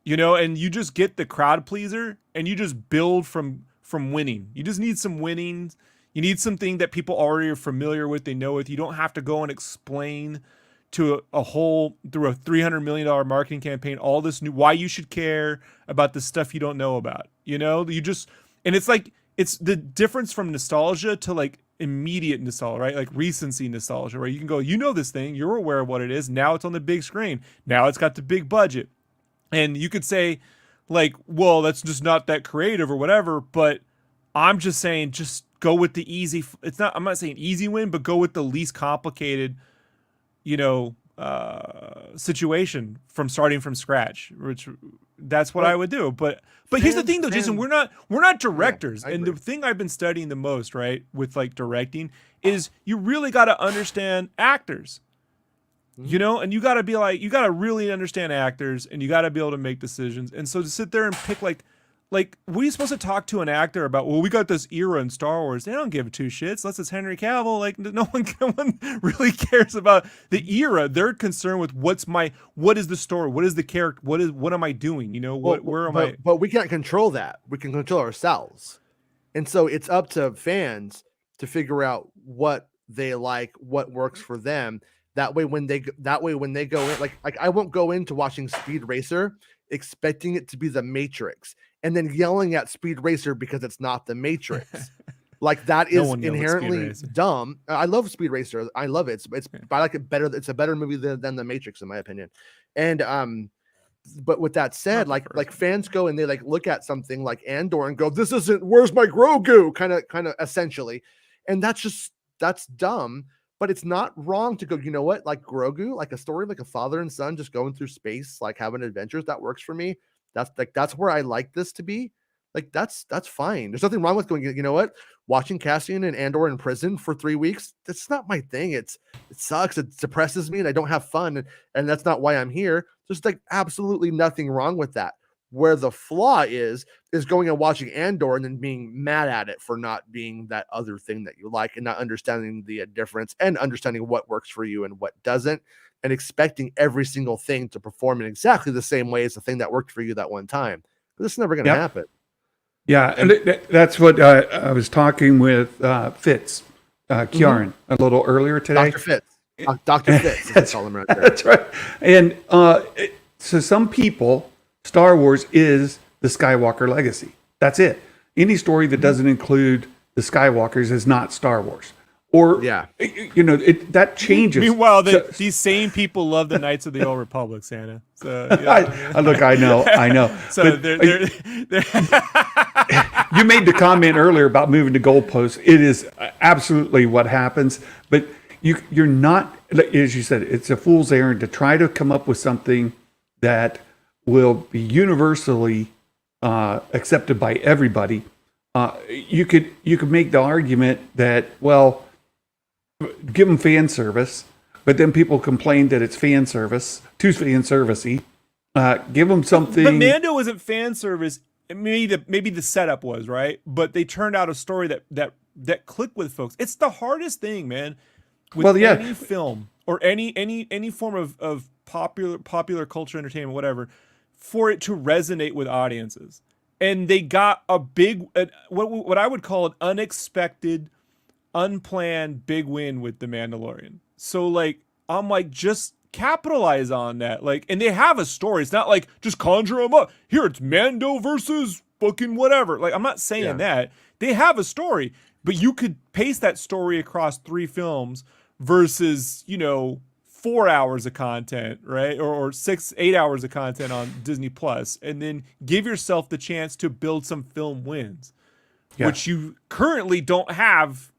and you just get the crowd pleaser and you just build from winning. You just need some winnings. You need something that people already are familiar with, they know it. You don't have to go and explain to through a $300 million marketing campaign all this new why you should care about the stuff you don't know about. You just, and it's like it's the difference from nostalgia to like immediate nostalgia, right? Like recency nostalgia, where you can go, this thing, you're aware of what it is. Now it's on the big screen. Now it's got the big budget. And you could say, like, well, that's just not that creative or whatever, but I'm just saying, just go with the easy. I'm not saying easy win, but go with the least complicated, situation from starting from scratch, which that's what I would do. But here's the thing though, Jason, we're not directors. And the thing I've been studying the most, right, with like directing is you really got to understand actors. And you got to be like, you got to really understand actors and you got to be able to make decisions. And so to sit there and pick like, what are you supposed to talk to an actor about? Well, we got this era in Star Wars. They don't give two shits unless it's Henry Cavill. Like no one really cares about the era. They're concerned with what is the story? What is the character? What am I doing? Where am I? But we can't control that. We can control ourselves. And so it's up to fans to figure out what they like, what works for them. That way when they go in, like I won't go into watching Speed Racer expecting it to be the Matrix and then yelling at Speed Racer because it's not the Matrix. Like that is inherently dumb. I love Speed Racer. I love it. I like it better. It's a better movie than the Matrix in my opinion. And but with that said, like fans go and they like look at something like Andor and go, this isn't, where's my Grogu? Kind of essentially. And that's dumb. But it's not wrong to go, you know what, like Grogu, like a story like a father and son just going through space, like having adventures, that works for me. That's where I like this to be. Like that's fine. There's nothing wrong with going, you know what, watching Cassian and Andor in prison for 3 weeks. That's not my thing. It sucks. It depresses me and I don't have fun. And that's not why I'm here. There's like absolutely nothing wrong with that. Where the flaw is going and watching Andor and then being mad at it for not being that other thing that you like and not understanding the difference and understanding what works for you and what doesn't, and expecting every single thing to perform in exactly the same way as the thing that worked for you that one time. This is never going to happen. Yeah, and that's what I was talking with Fitz, Kieran, a little earlier today. Dr. Fitz. Dr. Fitz. That's all I'm right there. That's right. And so some people, Star Wars is the Skywalker legacy. That's it. Any story that doesn't include the Skywalkers is not Star Wars. Or, that changes. Meanwhile, these same people love the Knights of the Old Republic, Santa. So, look, I know. So they're you made the comment earlier about moving the goalposts. It is absolutely what happens. But you're not, as you said, it's a fool's errand to try to come up with something that will be universally accepted by everybody. You could make the argument that, well, give them fan service, but then people complain that it's fan service, too fan servicey. Give them something. But Mando wasn't fan service. Maybe the setup was right, but they turned out a story that clicked with folks. It's the hardest thing, man. With any film or any form of popular culture, entertainment, whatever, for it to resonate with audiences. And they got a big, what I would call an unexpected, unplanned big win with The Mandalorian. So like, I'm like, just capitalize on that. Like, and they have a story. It's not like just conjure them up. Here it's Mando versus fucking whatever. Like, I'm not saying that. They have a story, but you could pace that story across 3 films versus, 4 hours of content, right? Or 8 hours of content on Disney Plus, and then give yourself the chance to build some film wins, which you currently don't have,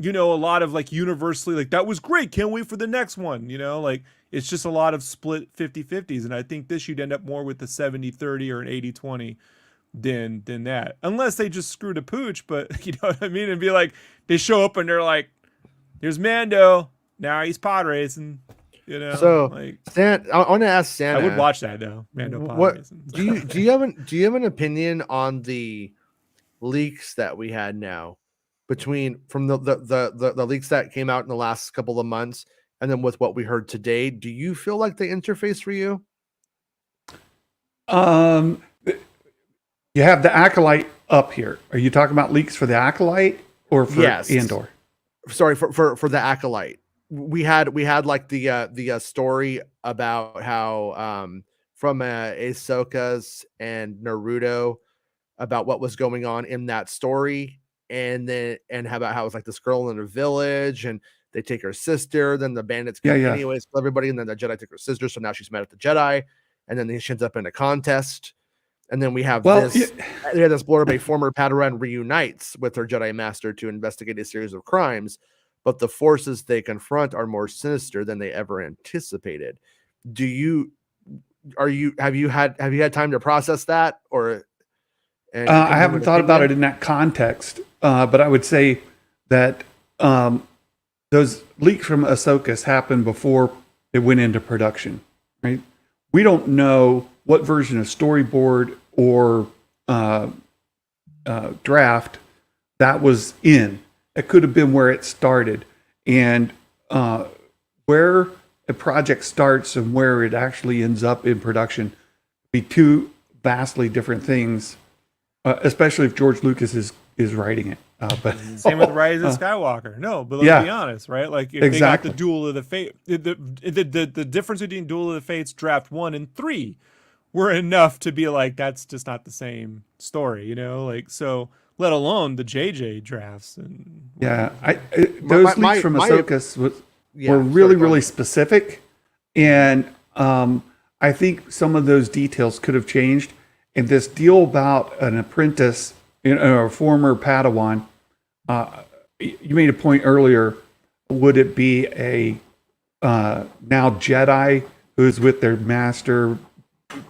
a lot of like universally like, that was great, can't wait for the next one, like It's just a lot of split 50-50s. And I think this you'd end up more with the 70-30 or an 80-20 than that. Unless they just screwed a pooch, but you know what I mean? And be like, they show up and they're like, here's Mando. Now he's pod racing. You know, So like I want to ask Santa. I would watch that though. Mando pod What racing. do you have an opinion on the leaks that we had now from the leaks that came out in the last couple of months and then with what we heard today? Do you feel like the interface for you? You have the Acolyte up here. Are you talking about leaks for the Acolyte or for Andor? Sorry, for the Acolyte. We had like the story about how from Ahsoka's and Naruto about what was going on in that story, and how about how it's like this girl in a village and they take her sister, then the bandits kill anyways kill everybody, and then the Jedi take her sister, so now she's mad at the Jedi, and then she ends up in a contest. And then we have this blurb, a former Padawan reunites with her Jedi Master to investigate a series of crimes, but the forces they confront are more sinister than they ever anticipated. Have you had time to process that, or? I haven't thought about it in that context, but I would say that those leaks from Ahsoka's happened before it went into production, right? We don't know what version of storyboard or draft that was in. It could have been where it started, and where a project starts and where it actually ends up in production be two vastly different things, especially if George Lucas is writing it. But same with Rise of Skywalker. No, but let's be honest, right? Like if they got the Duel of the Fate, the difference between Duel of the Fates Draft 1 and 3 were enough to be like, that's just not the same story, you know? Like, so let alone the JJ drafts. And those leaks from Ahsoka's were really specific, and I think some of those details could have changed. And this deal about an apprentice, or a former Padawan, you made a point earlier. Would it be a now Jedi who's with their master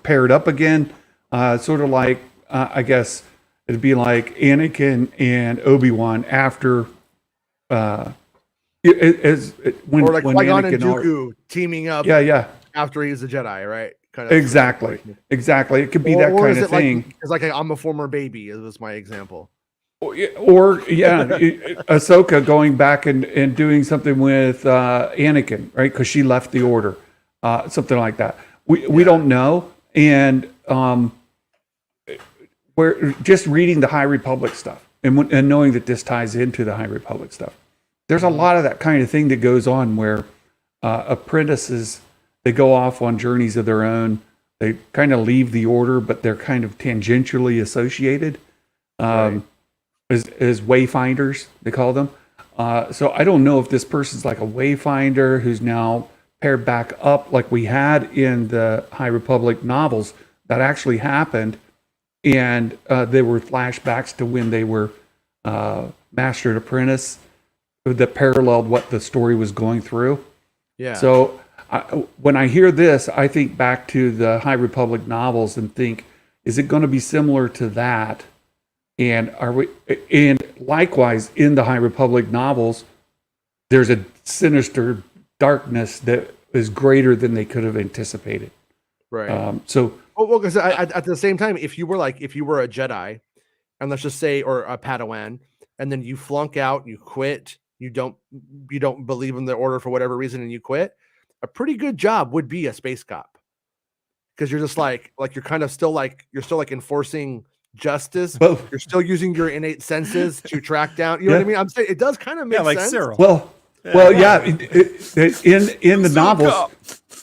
paired up again? Sort of like, I guess it'd be like Anakin and Obi-Wan after when Qui-Gon and Dooku teaming up. After he's a Jedi, right? Kind of exactly. It could be that kind of thing. It's like I'm a former baby. It was my example. Or Ahsoka going back and doing something with Anakin, right? Because she left the Order, something like that. We don't know, and we're just reading the High Republic stuff and knowing that this ties into the High Republic stuff. There's a lot of that kind of thing that goes on where apprentices, they go off on journeys of their own. They kind of leave the Order, but they're kind of tangentially associated. As wayfinders, they call them. So I don't know if this person's like a wayfinder who's now paired back up like we had in the High Republic novels that actually happened. And there were flashbacks to when they were master and apprentice that paralleled what the story was going through. Yeah. So when I hear this, I think back to the High Republic novels and think, is it going to be similar to that? And likewise in the High Republic novels, there's a sinister darkness that is greater than they could have anticipated. Right. Because at the same time, if you were a Jedi, and let's just say, or a Padawan, and then you flunk out, you quit, you don't believe in the Order for whatever reason, and you quit, a pretty good job would be a space cop, because you're just like you're kind of still enforcing justice. Both. You're still using your innate senses to track down. You know what I mean? I'm saying it does kind of make like sense. Cyril. In the novels,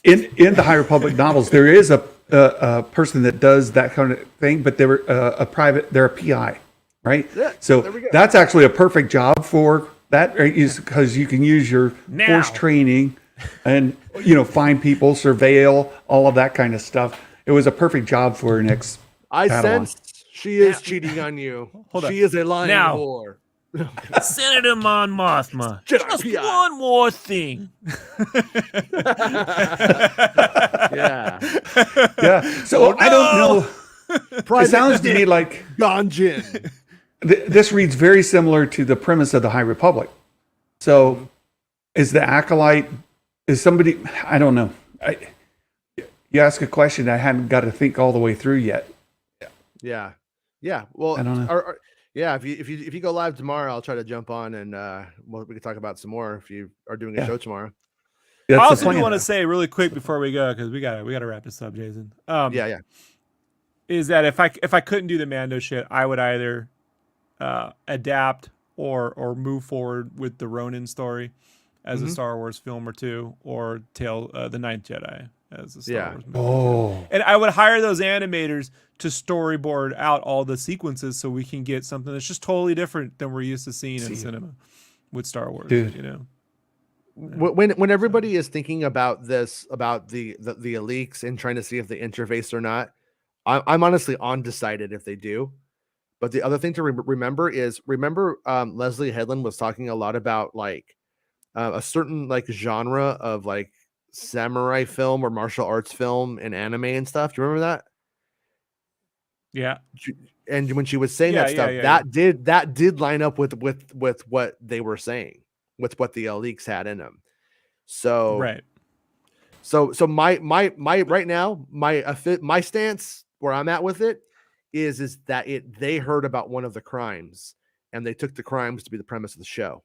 in the High Republic novels, there is a person that does that kind of thing, but they're they're a PI, right? Yeah, so there we go. that's actually a perfect job for that, right? Because you can use your force training and find people, surveil, all of that kind of stuff. It was a perfect job for an ex. I sense she is cheating on you. Hold on. She is a lying whore. Senator Mon Mothma. Jedi Just PI. one more thing. Yeah. Yeah. So I don't know. It sounds to me like Ganjin. this reads very similar to the premise of the High Republic. So is the Acolyte, is somebody, I don't know. You ask a question I hadn't got to think all the way through yet. Yeah. Yeah. Well, I don't know. yeah. If you go live tomorrow, I'll try to jump on and we can talk about some more if you are doing a show tomorrow. That's I the also plan. do want to say really quick before we go, because we gotta wrap this up, Jason. Yeah. Is that if I couldn't do the Mando shit, I would either adapt or move forward with the Ronin story as a Star Wars film or two, or tell the Ninth Jedi as a Star Wars movie. Oh. And I would hire those animators to storyboard out all the sequences so we can get something that's just totally different than we're used to seeing in cinema with Star Wars. Dude. You know, When everybody is thinking about this, about the leaks and trying to see if they interface or not, I'm honestly undecided if they do. But the other thing to remember is Leslie Headland was talking a lot about like a certain like genre of like samurai film or martial arts film and anime and stuff. Do you remember that? yeah. And when she was saying that stuff, that did line up with what they were saying, with what the leaks had in them. So Right. So my right now my stance where I'm at with it is that they heard about one of the crimes and they took the crimes to be the premise of the show.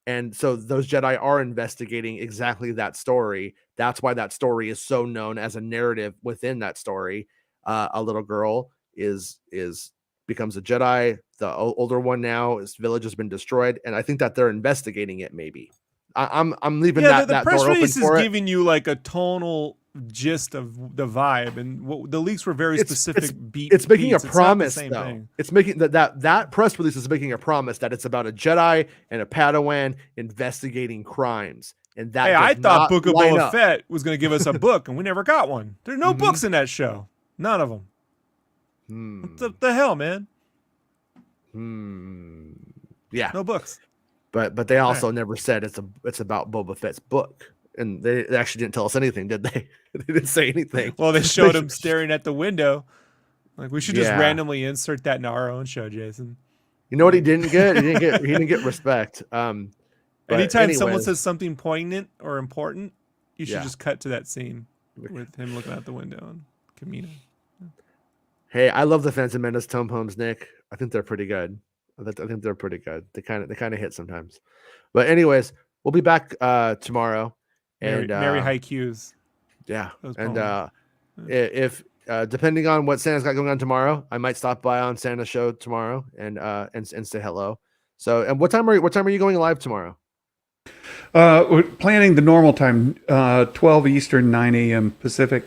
And so those Jedi are investigating exactly that story. That's why that story is so known as a narrative within that story. A little girl becomes a Jedi. The older one now, his village has been destroyed, and I think that they're investigating it. Maybe I'm leaving that the press door open release is for it. giving you like a tonal gist of the vibe, and the leaks were very specific. It's making beats. a It's not the promise, same though. thing. It's making that press release is making a promise that it's about a Jedi and a Padawan investigating crimes, and that Hey, does I thought not Book of line Boba up. Fett was going to give us a book, and we never got one. There's no books in that show. None of them. What the hell, man? Yeah, No books. but they also never said it's about Boba Fett's book, and they actually didn't tell us anything, did they? They didn't say anything. Well, they showed him staring at the window. Like, we should just Yeah. randomly insert that in our own show, Jason. You know what he didn't get? He didn't get respect. But Anytime someone anyways, says something poignant or important, you should Yeah. just cut to that scene with him looking out the window and Kamino. hey, I love the Phantom Menace tone poems, Nick. I think they're pretty good. I think they're pretty good. They kind of hit sometimes. But anyways, we'll be back tomorrow. And Mary High Q's. yeah, Those and poems. if depending on what Santa's got going on tomorrow, I might stop by on Santa's show tomorrow and say hello. So, and what time are you going live tomorrow? We're planning the normal time, 12 Eastern, 9 a.m. Pacific.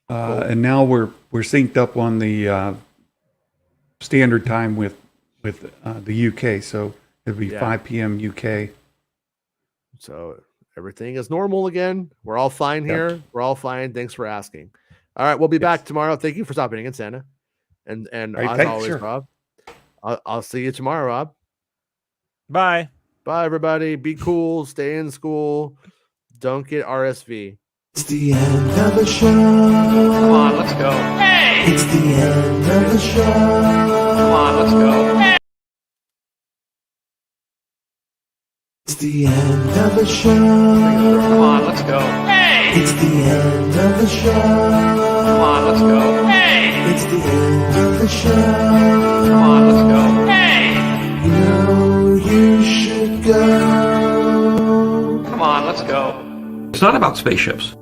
And now we're synced up on the standard time with the UK. So it'll be 5 p.m. UK. So everything is normal again. We're all fine here. We're all fine. Thanks for asking. All right, we'll be back tomorrow. Thank you for stopping in, Santa. And right, as thanks, always, sure. Rob. I'll see you tomorrow, Rob. Bye. Bye, everybody. Be cool. Stay in school. Don't get RSV. It's the end of the show. Come on, let's go. It's the end of the show. Come on, let's go. It's the end of the show. Come on, let's go. It's the end of the show. Come on, let's go. It's the end of the show. Come on, let's go. You know you should go. Come on, let's go. It's not about spaceships.